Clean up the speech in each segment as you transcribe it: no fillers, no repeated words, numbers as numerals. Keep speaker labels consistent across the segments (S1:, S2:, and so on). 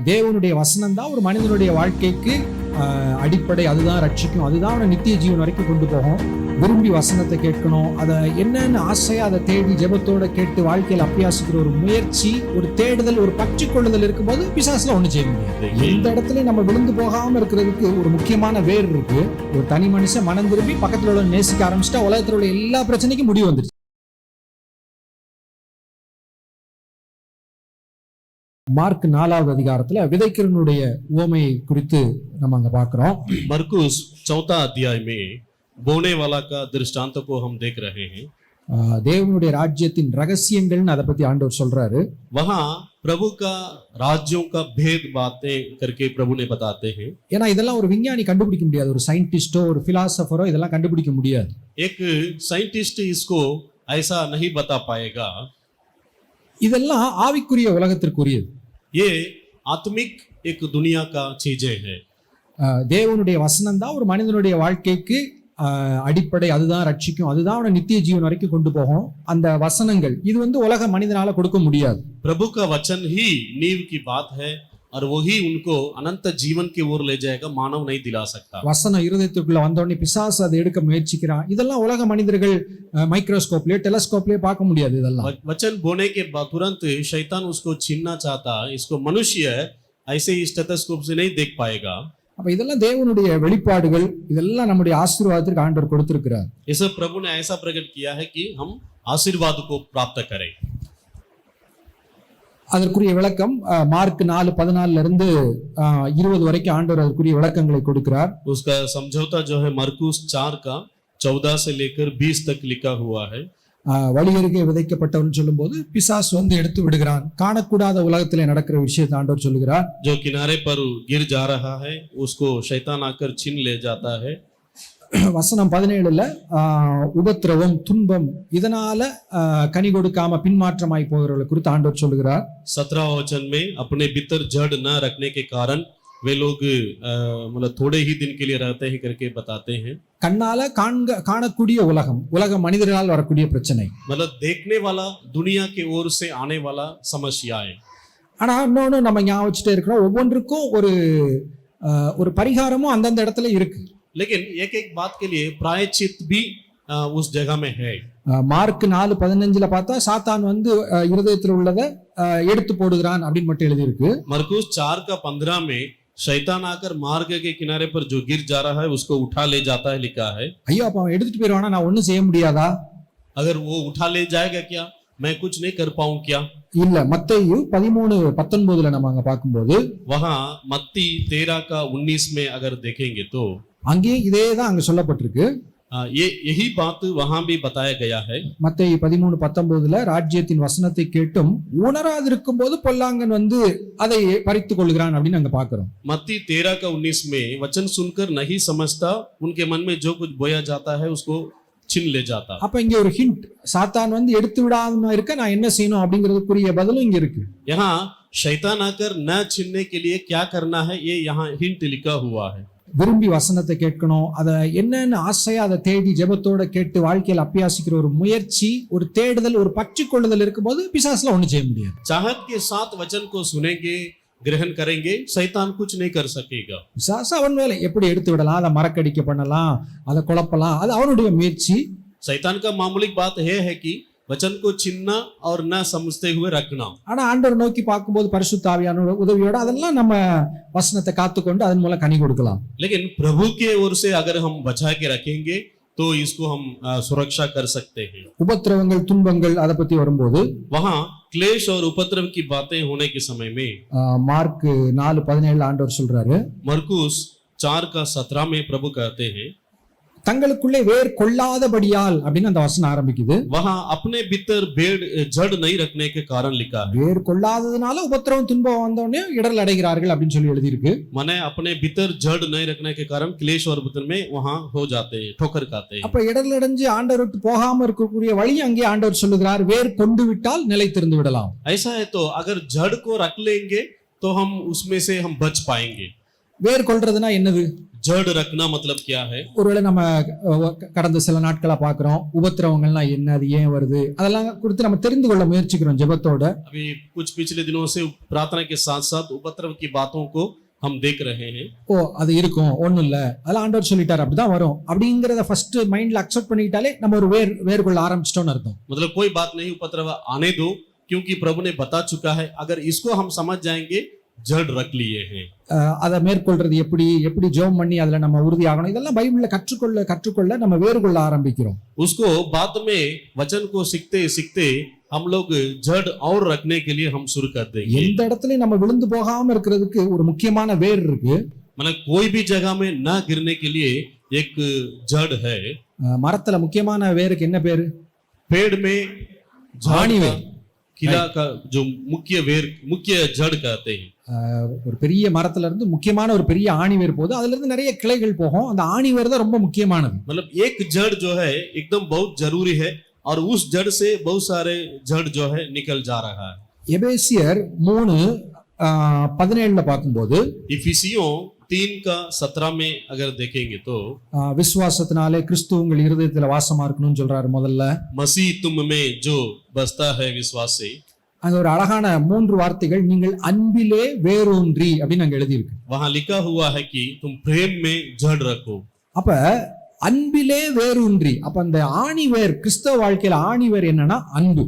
S1: தேவனுடைய வசனம் தான் ஒரு மனிதனுடைய வாழ்க்கைக்கு அடிப்படை. அதுதான் ரட்சிக்கும், அதுதான் அவனை நித்திய ஜீவன் வரைக்கும் கொண்டு போகும். விரும்பி வசனத்தை கேட்கணும், அதை என்னென்ன ஆசையா அதை தேடி ஜெபத்தோட கேட்டு வாழ்க்கையில் அபியாசிக்கிற ஒரு முயற்சி, ஒரு தேடுதல், ஒரு பற்றி கொள்ளுதல் இருக்கும்போது பிசாசுல ஒண்ணு செய்ய முடியாது. எந்த இடத்துல நம்ம விழுந்து போகாம இருக்கிறதுக்கு ஒரு முக்கியமான வேர் இருக்கு. ஒரு தனி மனுஷன் மனம் திரும்பி பக்கத்துல உள்ள நேசிக்க ஆரம்பிச்சுட்டா உலகத்துல உள்ள எல்லா பிரச்சனைக்கும் முடிவு வந்துருச்சு. மார்க் 4வது அதிகாரத்துல விதைக்கிறவனுடைய உவமையை குறித்து நம்ம அங்க பார்க்கிறோம்.
S2: मरकुस 4 अध्याय में बोने वाला का दृष्टांत को हम देख रहे हैं.
S1: தேவனுடைய ராஜ்யத்தின் ரகசியங்கள்னு அதை பத்தி ஆண்டவர் சொல்றாரு.
S2: वहां प्रभु का राज्यों का भेद बातें करके प्रभु ने बताते हैं.
S1: ஏன்னா இதெல்லாம் ஒரு விஞ்ஞானி கண்டுபிடிக்க முடியாது, ஒரு சயின்டிஸ்டோ ஒரு பிலாசபரோ இதெல்லாம் கண்டுபிடிக்க முடியாது.
S2: एक साइंटिस्ट इसको ऐसा नहीं बता पाएगा.
S1: இதெல்லாம் ஆவிக்குரிய உலகத்திற்குரியது.
S2: ये आत्मिक एक दुनिया का चीजें हैं.
S1: தேவனுடைய வசனம் தான் ஒரு மனிதனுடைய வாழ்க்கைக்கு அடிப்படை. அதுதான் ரட்சிக்கும், அதுதான் அவனை நித்திய ஜீவன் வரைக்கும் கொண்டு போகும். அந்த வசனங்கள் இது உலக மனிதனால கொடுக்க முடியாது.
S2: प्रभु का वचन ही नींव की बात है और वही उनको अनंत जीवन की ओर ले जाएगा. मानव नहीं दिला सकता.
S1: வசனம் இருதயத்துக்குள்ள வந்த உடனே பிசாசு அதை எடுக்க முயற்சிக்கிறான். இதெல்லாம் உலக மனிதர்கள் மைக்ரோஸ்கோப்லயே டெலஸ்கோப்லயே பார்க்க முடியாது. இதெல்லாம்
S2: वचन बोने के बाद तुरंत शैतान उसको छीनना चाहता. इसको मनुष्य ऐसे ही स्टेथोस्कोप से नहीं देख पाएगा.
S1: அப்ப இதெல்லாம் தேவனுடைய வெளிப்பாடுகள். இதெல்லாம் நம்முடைய ஆசீர்வாதத்திற்கு ஆண்டவர் கொடுத்திருக்கிறார்.
S2: ये सब प्रभु ने ऐसा प्रकट किया है कि हम आशीर्वाद को प्राप्त करें.
S1: அதற்குரிய விளக்கம் மார்க் 4:14 இருந்து 20 வரைக்கும் ஆண்டவர் அதற்குரிய விளக்கங்களை கொடுக்கிறார்.
S2: उसका समझौता जो है मरकुस 4 का 14 से लेकर 20 तक लिखा हुआ है.
S1: வழியருகே விதைக்கப்பட்டவன் சொல்லும்போது பிசாசு எடுத்து விடுகிறான். காணக்கூடாத உலகத்திலே நடக்கிற விஷயத்தை ஆண்டவர் சொல்லுகிறார்.
S2: जो किनारे पर गिर जा रहा है उसको शैतान आकर छीन ले जाता है.
S1: வசனம் 17ல உபத்திரவம் துன்பம் இதனால கனி கொடுக்காம பின்மாற்றமாய் போகிறவர்களை குறித்து ஆண்டவர் சொல்லுகிறார்.
S2: 17 वचन में अपने भीतर जड़ न रखने के कारण वे लोग मतलब थोड़े ही दिन के लिए रहते हैं करके बताते हैं.
S1: கண்ணால காணக்கூடிய உலக மனிதர்களால் வரக்கூடிய பிரச்சனை,
S2: मतलब देखने वाला दुनिया के ओर से आने वाला समस्याएं.
S1: ஆனா இன்னொன்னு நம்ம ஞாபகம் வச்சுட்டே இருக்கிறோம், ஒவ்வொன்றுக்கும் ஒரு பரிகாரமும் அந்தந்த இடத்துல இருக்கு.
S2: लेकिन एक एक बात के लिए प्रायश्चित भी उस जगह में है.
S1: மார்க் 4:15 பார்த்தா சாத்தான் இருதயத்தில் உள்ளதை எடுத்து போடுகிறான் அப்படின்னு மட்டும் எழுதி இருக்கு.
S2: मरकुस 4 का 15 में शैतान आकर मार्ग के किनारे पर जो गिर जा रहा है उसको उठा ले जाता है लिखा है.
S1: ஐயோ அப்ப அவன் எடுத்துட்டு போயிடுவானா, நான் ஒண்ணும் செய்ய முடியாதா?
S2: अगर वो उठा ले जाएगा क्या, मैं कुछ नहीं कर पाऊं क्या?
S1: இல்ல, மத்தேயு 13:19 நம்ம அங்க பார்க்கும்போது
S2: वहां मत्ती 13 का 19 में अगर देखेंगे तो
S1: அங்கே இதே தான் அங்க சொல்லப்பட்டிருக்கு.
S2: यही बात वहां भी बताया गया है.
S1: மத்தேயு 13:19 ராஜ்யத்தின் வசனத்தை கேட்டும் உணராதிருக்கும் போது பொல்லாங்கன் அதை பறித்துக் கொள்கிறான் அப்படின்னு அங்க பாக்குறோம்.
S2: मत्ती 13 का 19 में वचन सुनकर नहीं समझता, उनके मन में जो कुछ बोया जाता है उसको छीन ले जाता.
S1: அப்ப இங்க ஒரு ஹிண்ட், சாத்தான் எடுத்து விடாம இருக்க நான் என்ன செய்யணும் அப்படிங்கிறதுக்குரிய பதிலும் இங்க இருக்கு.
S2: यहाँ शैतान आकर न छीनने के लिए क्या करना है ये यहाँ हिंट लिखा हुआ है.
S1: விரும்பி வசனத்தை கேட்கணும், அதை என்னென்ன ஆசையா அதை தேடி ஜெபத்தோட கேட்டு வாழ்க்கையில் அபியாசிக்கிற ஒரு முயற்சி, ஒரு தேடுதல், ஒரு பற்றி கொள்ளுதல் இருக்கும்போது பிசாசுல ஒண்ணு செய்ய முடியாது.
S2: चाहत के साथ वचन को सुनेंगे, ग्रहण करेंगे, शैतान कुछ नहीं कर सकेगा.
S1: பிசாசு அவன் வேலை எப்படி எடுத்து விடலாம், அதை மறக்கடிக்க பண்ணலாம், அதை குழப்பலாம், அது அவனுடைய முயற்சி.
S2: शैतान का मामूली बात यह है कि वचन को छीनना और न समझते हुए रखना.
S1: ஆனா ஆண்டவர் நோக்கி பார்க்கும்போது பரிசுத்த ஆவியானவருடைய உதவியோட அதெல்லாம் நம்ம வசனத்தை காத்துக்கொண்டு அதன் மூலம் கனி கொடுக்கலாம்.
S2: लेकिन प्रभु के ओर से अगर हम बचा के रखेंगे तो इसको हम सुरक्षा कर सकते हैं.
S1: உபத்திரவங்கள் துன்பங்கள் அதை பத்தி வரும்போது
S2: वहां क्लेश और उपद्रव की बातें होने के समय में
S1: மார்க் 4:17 ஆண்டவர் சொல்றாரு.
S2: मरकुस 4 का 17 में प्रभु कहते हैं
S1: தங்களுக்குள்ளே வேர் கொள்ளாதபடியால் அப்படின்னு அந்த வசனம் ஆரம்பிக்குது.
S2: वहां अपने भीतर जड़ नहीं रखने के कारण लिखा है.
S1: வேர் கொள்ளாததுனால உபத்திரவம் துன்பம் வந்தோடனே இடரல் அடைகிறார்கள் அப்படின்னு சொல்லி எழுதி இருக்கு.
S2: माने अपने भीतर जड़ नहीं रखने के कारण क्लेश और उपद्रव में वहां हो जाते हैं, ठोकर खाते हैं.
S1: அப்ப இடரல் அடைஞ்சு ஆண்டவர் விட்டு போகாம இருக்கக்கூடிய வழி அங்கே ஆண்டவர் சொல்லுகிறார், வேர் கொண்டு விட்டால் நிலைத்திருந்து விடலாம்.
S2: ऐसा है तो अगर जड़ को रख लेंगे तो हम उसमें से हम बच पाएंगे.
S1: வேர் கொள்றதுனா என்னது?
S2: जड़ रखना मतलब क्या है?
S1: ஒருவேளை நம்ம கடந்த சில நாட்களா பார்க்கிறோம், உபத்திரவங்கள்லாம் என்ன, அது ஏன் வருது, அதெல்லாம் குறித்து நம்ம தெரிந்து கொள்ள முயற்சிக்கிறோம் ஜெபத்தோட.
S2: अभी कुछ पिछले दिनों से प्रार्थना के साथ साथ उपद्रव की बातों को हम देख रहे हैं.
S1: ஓ அது இருக்கும், ஒண்ணும் இல்ல, அதெல்லாம் ஆண்டவர் சொல்லிட்டாரு, அப்படிதான் வரும் அப்படிங்கறத ஃபர்ஸ்ட் மைண்ட்ல அக்செப்ட் பண்ணிட்டாலே நம்ம ஒரு வேர் கொள்ள ஆரம்பிச்சிட்டோம்னு அர்த்தம்.
S2: मतलब कोई बात नहीं, उपद्रव आने दो, क्योंकि प्रभु ने बता चुका है. अगर इसको हम समझ जाएंगे, जड़ रख लिए हैं.
S1: அதை மேற்கொள்றது எப்படி ஜெபம் பண்ணி அதுல நம்ம உறுதியாகணும், இதெல்லாம் பைபிள்ல கற்றுக்கொள்ள நம்ம வேறு கொள்ள ஆரம்பிக்கிறோம்.
S2: उसको बाद में वचन को सीखते सीखते हम लोग जड़ और रखने के लिए हम शुरू कर देंगे.
S1: எந்த இடத்துலயும் நம்ம விழுந்து போகாம இருக்கிறதுக்கு ஒரு முக்கியமான வேர் இருக்கு.
S2: मतलब कोई भी जगह में ना गिरने के लिए एक जड़ है.
S1: மரத்துல முக்கியமான வேருக்கு என்ன பேரு?
S2: पेड़ में
S1: झाड़ी
S2: झाड़ी
S1: वेर।
S2: किला का जो मुख्य जड़ कहते हैं.
S1: ஒரு பெரிய மரத்துல இருந்து முக்கியமான ஒரு பெரிய ஆணி வேர் போகுது, அதுல இருந்து நிறைய கிளைகள் போகும், அந்த ஆணி வேர் தான் ரொம்ப முக்கியமானது.
S2: मतलब एक जड़ जो है एकदम बहुत जरूरी है और उस जड़ से बहुत सारे जड़ जो है निकल जा रहा है.
S1: எபேசியர் 3:17 பார்க்கும்போது
S2: इफिसियों 3:17 में अगर देखेंगे तो
S1: விசுவாசத்தினாலே கிறிஸ்து உங்கள் இருதயத்துல வாசமா இருக்கணும்னு சொல்றாரு. முதல்ல
S2: मसीह तुम में जो बसता है विश्वास से.
S1: அங்க ஒரு அழகான 3 வார்த்தைகள், நீங்கள் அன்பிலே வேரூன்றி அப்படின்னு அங்க எழுதியிருக்கு.
S2: वहां लिखा हुआ है कि तुम प्रेम में जड़ रखो.
S1: அப்ப அன்பிலே வேரூன்றி, அப்ப அந்த ஆணி வேர், கிறிஸ்தவ வாழ்க்கையில ஆணி வேர் என்னன்னா அன்பு.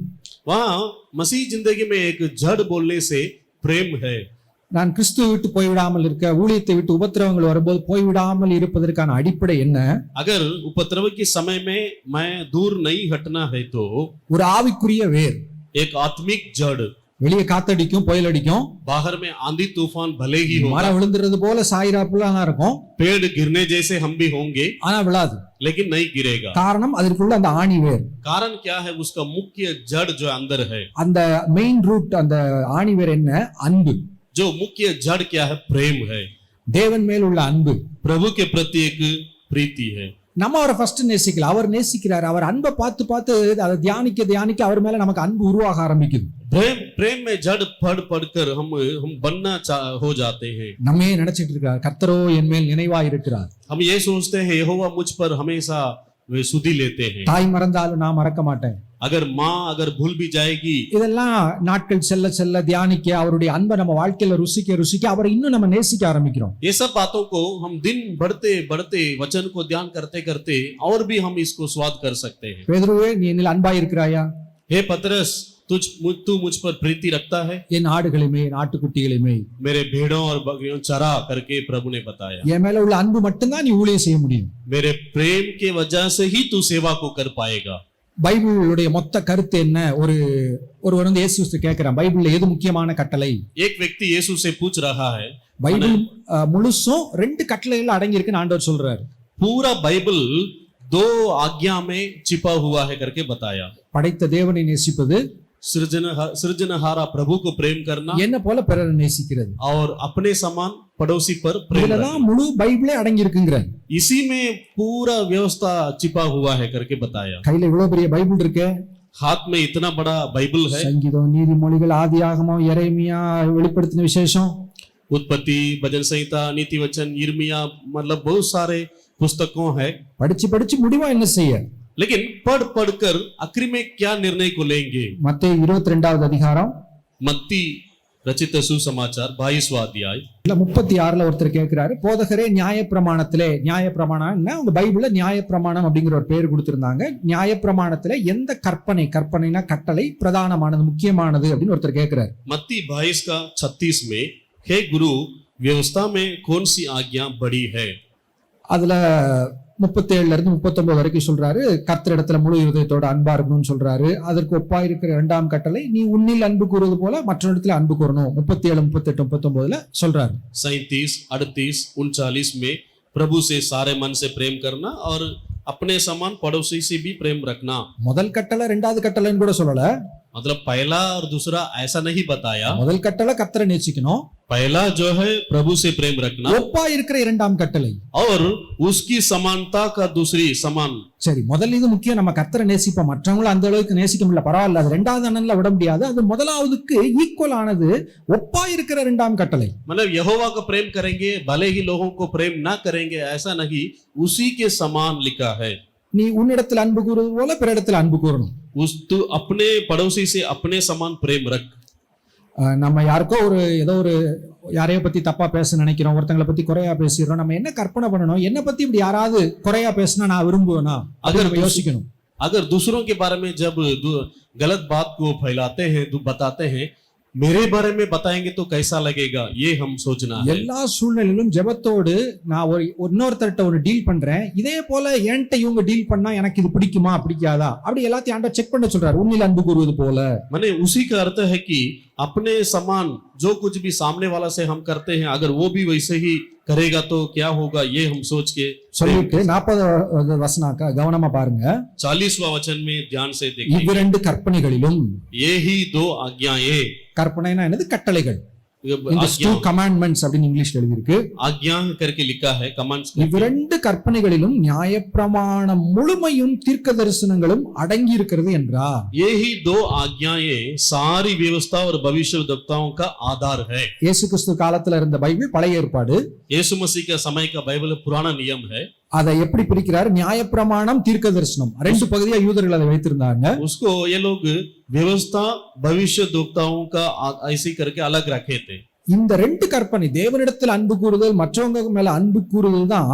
S2: वहां मसीह जिंदगी में एक जड़ बोलने से प्रेम है.
S1: நான் கிறிஸ்துவை விட்டு போய்விடாமல் இருக்க, ஊழியத்தை விட்டு உபத்திரவங்கள் வரும்போது போய்விடாமல் இருப்பதற்கான அடிப்படை என்ன?
S2: अगर उपद्रव के समय में मैं दूर नहीं हटना है तो
S1: ஒரு ஆவிக்குரிய வேர்.
S2: एक आत्मिक जड़.
S1: வெளியே காத்தடிக்கும், புயல் அடிக்கும்,
S2: बाहर में आंधी तूफान भले ही हो,
S1: மரம் விழுந்துறது போல சாயிராப்புலாம் இருக்கும்,
S2: पेड़ गिरने जैसे हम भी होंगे,
S1: ஆனா விழாது.
S2: लेकिन नहीं गिरेगा.
S1: காரணம் அதற்குள்ள அந்த ஆணி வேர்.
S2: कारण क्या है? उसका मुख्य जड़ जो अंदर है.
S1: அந்த மெயின் ரூட், அந்த ஆணி வேர் என்ன? அன்பு.
S2: जो मुख्य जड़ क्या है? प्रेम है.
S1: தேவன் மேல் உள்ள அன்பு,
S2: प्रभु के प्रति एक प्रीति है.
S1: நம்ம அவரை ஃபர்ஸ்ட் நேசிக்கல, அவர் நேசிக்கிறார். அவர் அன்பை பார்த்து அதை தியானிக்க அவர் மேல நமக்கு அன்பு உருவாக ஆரம்பிக்குது.
S2: प्रेम में जड़ पढ़कर हम बनना हो जाते हैं.
S1: நம்ம நினைச்சிட்டு இருக்கார், கர்த்தரோ என் மேல் நினைவா இருக்கிறார்.
S2: हम ये सोचते हैं यहोवा मुझ पर हमेशा वे सुधि लेते हैं.
S1: தாய் மறந்தாலும் நான் மறக்க மாட்டேன்.
S2: अगर माँ अगर भूल भी जाएगी,
S1: இதெல்லாம் நாட்கள் செல்ல தியானிக்க, அவருடைய அன்பை நம்ம வாழ்க்கையில ருசிக்க அவரை இன்னும் நம்ம நேசிக்க ஆரம்பிக்கிறோம்.
S2: ये सब बातों को हम दिन बढ़ते वचन को ध्यान करते करते और भी हम इसको स्वाद कर सकते हैं.
S1: பேதுருவே, நீ என்னில் அன்பா இருக்கிறாயா?
S2: हे पतरस, तू मुझ पर प्रीति रखता है?
S1: என் ஆடுகளையுமே, என் ஆட்டுக்குட்டிகளையுமே,
S2: मेरे भेड़ों और बकरियों चरा करके प्रभु ने बताया.
S1: என் மேல உள்ள அன்பு மட்டும்தான் நீ ஊழியம் செய்ய முடியும்.
S2: मेरे प्रेम के वजह से ही तू सेवा को कर पाएगा.
S1: பைபிளுடைய மொத்த கருத்து என்ன? ஒருவர் வந்து இயேசு கேட்கிறான், பைபிள்ல எது முக்கியமான கட்டளை?
S2: एक व्यक्ति यीशु से पूछ रहा है.
S1: பைபிள் முழுசும் 2 கட்டளைகள் அடங்கி இருக்குன்னு ஆண்டவர் சொல்றாரு.
S2: पूरा बाइबल 2 आज्ञा में छिपा हुआ है करके बताया.
S1: படைத்த தேவனை நேசிப்பது,
S2: सृजनहारा प्रभु को प्रेम करना,
S1: என்ன போல பிறரை நேசிக்கிறது,
S2: और अपने समान पड़ोसी पर प्रेम
S1: இதுலதான்
S2: रखना.
S1: முழு பைபிளே அடங்கி இருக்குங்கிற.
S2: इसी में पूरा व्यवस्था छिपा हुआ है करके बताया.
S1: கையில இவ்வளவு பெரிய பைபிள் இருக்கே,
S2: हाथ में इतना बड़ा बाइबल है.
S1: சங்கீதம், நீதிமொழிகள், ஆதியாகமம், எரேமியா, வெளிப்படுத்தின விசேஷம்,
S2: उत्पत्ति, भजन संहिता, नीति वचन, यिर्मयाह, मतलब बहुत सारे पुस्तकों है.
S1: படிச்சு முடிவா என்ன செய்ய?
S2: लेकिन पढ़कर आखिर में क्या निर्णय को लेंगे?
S1: மத்தேயு 22வது அதிகாரம்
S2: मत्ती रचित सुसमाचार 22वां अध्याय
S1: 36ல ஒருத்தர் கேட்கிறாரு, போதகரே, நியாயப்பிரமாணம்னா உங்க பைபிள்ல நியாயப்பிரமாணம் அப்படிங்கிற ஒரு பேர் கொடுத்திருந்தாங்க, நியாயப்பிரமாணத்துல எந்த கற்பனைனா கட்டளை பிரதானமானது, முக்கியமானது அப்படின்னு ஒருத்தர் கேட்கிறாரு.
S2: मत्ती 22:36 में, हे गुरु, व्यवस्था में कौन सी आज्ञा बड़ी है?
S1: அதுல 37ல இருந்து 39 வரைக்கும் சொல்றாரு, கர்த்தரிடத்துல முழு இருதயத்தோட அன்பா இருக்கணும்னு சொல்றாரு. அதற்கு ஒப்பா இருக்கிற 2ஆம் கட்டளை, நீ உன்னில் அன்பு கூறுவது போல மற்றொரு அன்பு கூறணும். 37, 38, 39ல சொல்றாரு.
S2: 37, 38, 39 में प्रभु से सारे मन से प्रेम करना और अपने समान पड़ोसी से भी प्रेम रखना.
S1: முதல் கட்டளை 2வது கட்டளைன்னு கூட சொல்லல,
S2: मतलब पहला और दूसरा ऐसा नहीं बताया।
S1: முதல் கட்டளை கர்த்தரை நேசிக்கணும்,
S2: पहला जो है प्रभु से प्रेम रखना,
S1: ஒப்பா இருக்கிற இரண்டாம் கட்டளை.
S2: और उसकी समानता का दूसरी समान।
S1: சரி, முதல்ல இது முக்கியம், நம்ம கர்த்தரை நேசிப்போம், மற்றவங்களும் அந்த அளவுக்கு நேசிக்க முடியல, பரவாயில்ல, அது ரெண்டாவது அண்ணன்ல விட முடியாது, அது முதலாவதுக்கு ஈக்குவல் ஆனது ஒப்பா இருக்கிற இரண்டாம் கட்டளை.
S2: मतलब यहोवा का प्रेम करेंगे भले ही लोगों को प्रेम ना करेंगे ऐसा नहीं, उसी के समान लिखा है।
S1: நீ உன்னிடத்தில் அன்பு கூறுவது போல பிறரிடத்தில் அன்பு கூறணும்.
S2: तू अपने पड़ोसी से अपने समान प्रेम रख।
S1: நம்ம யாருக்கோ ஏதோ யாரையோ பத்தி தப்பா பேச நினைக்கிறோம், ஒருத்தங்களை பத்தி குறையா பேசிடுறோம், நம்ம என்ன கற்பனை பண்ணணும், என்ன பத்தி இப்படி யாராவது குறையா பேசினா நான் விரும்புவேனா, அதை நம்ம யோசிக்கணும்.
S2: अगर दूसरों के बारे में जब गलत बात को फैलाते हैं, बताते हैं, मेरे बारे में बताएंगे तो कैसा लगेगा, ये हम सोचना है।
S1: எல்லா சூழ்நிலையிலும் ஜெபத்தோடு நான் இன்னொருத்தர்கிட்ட டீல் பண்றேன், இதே போல என்கிட்ட இவங்க டீல் பண்ணா எனக்கு இது பிடிக்குமா பிடிக்காதா, அப்படி எல்லாத்தையும் ஆண்டவர் செக் பண்ண சொல்றாரு, உன்னில் அன்பு கூறுவது போல.
S2: माने उसी का अर्थ है कि अपने समान जो कुछ भी सामने वाला से हम करते हैं, अगर वो भी वैसे ही करेगा तो क्या होगा, ये हम सोच के
S1: சொல்லிட்டு 40 வசனம் கவனமா பாருங்க.
S2: 40वां वचन में ध्यान से देखिए।
S1: இவ்விரண்டு கற்பனைகளிலும்,
S2: ये ही दो आज्ञाएं,
S1: கற்பனைனா என்னது, கட்டளைகள்,
S2: आज्ञा
S1: கமாண்ட்மெண்ட்ஸ் அப்படின்னு இங்கிலீஷ்ல எழுதியிருக்கு.
S2: आज्ञा करके लिखा है, कमांड्स।
S1: இவ்விரண்டு கற்பனைகளிலும் நியாயப்பிரமாணம் முழுமையும் தீர்க்க தரிசனங்களும் அடங்கி இருக்கிறது என்றார்.
S2: ये ही दो आज्ञाएं सारी व्यवस्था और भविष्यवक्ताओं का आधार है।
S1: இயேசு கிறிஸ்து காலத்துல இருந்த பைபிள் பழைய ஏற்பாடு,
S2: यीशु मसीह का समय का बाइबल पुराना नियम है।
S1: அதை எப்படி பிரிக்கிறார், நியாயப்பிரமாணம் தீர்க்க தரிசனம், ரெண்டு பகுதியா யூதர்கள் அதை வைத்திருந்தாங்க.
S2: उसको ये लोग व्यवस्था भविष्यवक्ताओं का ऐसे करके अलग रखे थे।
S1: இந்த ரெண்டு கற்பனை, தேவனிடத்தில் அன்பு கூறுதல், மற்றவங்க மேல அன்பு கூறுதல் தான்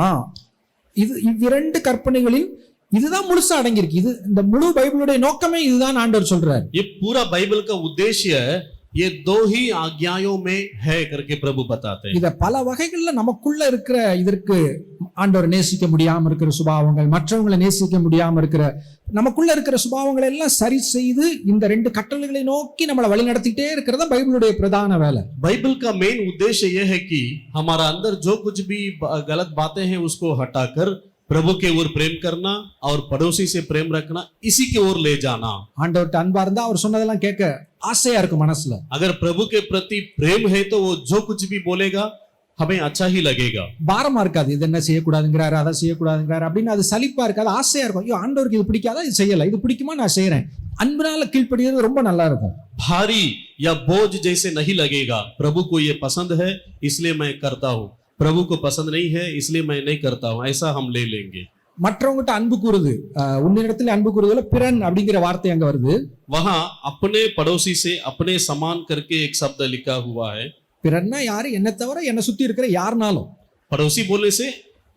S1: இது. இவ்விரண்டு கற்பனைகளில் இதுதான் முழுசா அடங்கியிருக்கு. இது இந்த முழு பைபிளுடைய நோக்கமே இதுதான் ஆண்டவர் சொல்றார்.
S2: ये पूरा बाइबल का उद्देश्य ये दो ही आज्ञाओं में है करके प्रभु बताते हैं।
S1: இத பல வகைகள்ல நமக்குள்ள இருக்கிற இதற்கு ஆண்டவர் நேசிக்க முடியாம இருக்கிற சுபாவங்கள், மற்றவங்களை நேசிக்க முடியாம இருக்கிற நமக்குள்ள இருக்கிற சுபாவங்களை எல்லாம் சரி செய்து இந்த ரெண்டு கட்டளைகளை நோக்கி நம்மளை வழி நடத்திட்டே இருக்கிறதா பைபிளுடைய பிரதான வேலை.
S2: बाइबल का मेन उद्देश्य यह है कि हमारा अंदर जो कुछ भी गलत बातें हैं उसको हटाकर प्रभु के ओर प्रेम करना और पड़ोसी से प्रेम रखना, इसी के ओर ले जाना।
S1: ஆண்டவர்ட்ட அன்பா இருந்தா அவர் சொன்னதெல்லாம் கேட்க ஆசையா இருக்கும் மனசுல.
S2: अगर प्रभु के प्रति प्रेम है तो वो जो कुछ भी बोलेगा हमें अच्छा ही लगेगा।
S1: பாரமா இருக்காது, இது என்ன செய்யக்கூடாதுங்கிறாரு, அதை செய்யக்கூடாதுங்கிறாரு அப்படின்னு அது சலிப்பா இருக்காது, ஆசையா இருக்கும். ஐயோ ஆண்டவருக்கு இது பிடிக்காதா, இது செய்யல, இது பிடிக்குமா நான் செய்யறேன், அன்புனால கீழ்ப்படிறது ரொம்ப நல்லா இருக்கும்.
S2: भारी या बोझ जैसे नहीं लगेगा। प्रभु को ये पसंद है इसलिए मैं करता हूँ, प्रभु को पसंद नहीं है इसलिए मैं नहीं करता हूँ, ऐसा हम ले लेंगे।
S1: மற்றவங்ககிட்ட அன்பு கூறுது, உன்னிடத்துல அன்பு கூறுதல பிறன் அப்படிங்கிற வார்த்தை அங்க வருது.
S2: वहां अपने पड़ोसी से अपने समान करके एक शब्द लिखा हुआ है।
S1: பிறன்னா யாரு, என்ன தவிர என்ன சுத்தி இருக்கிற யாருனாலும்.
S2: पड़ोसी बोलने से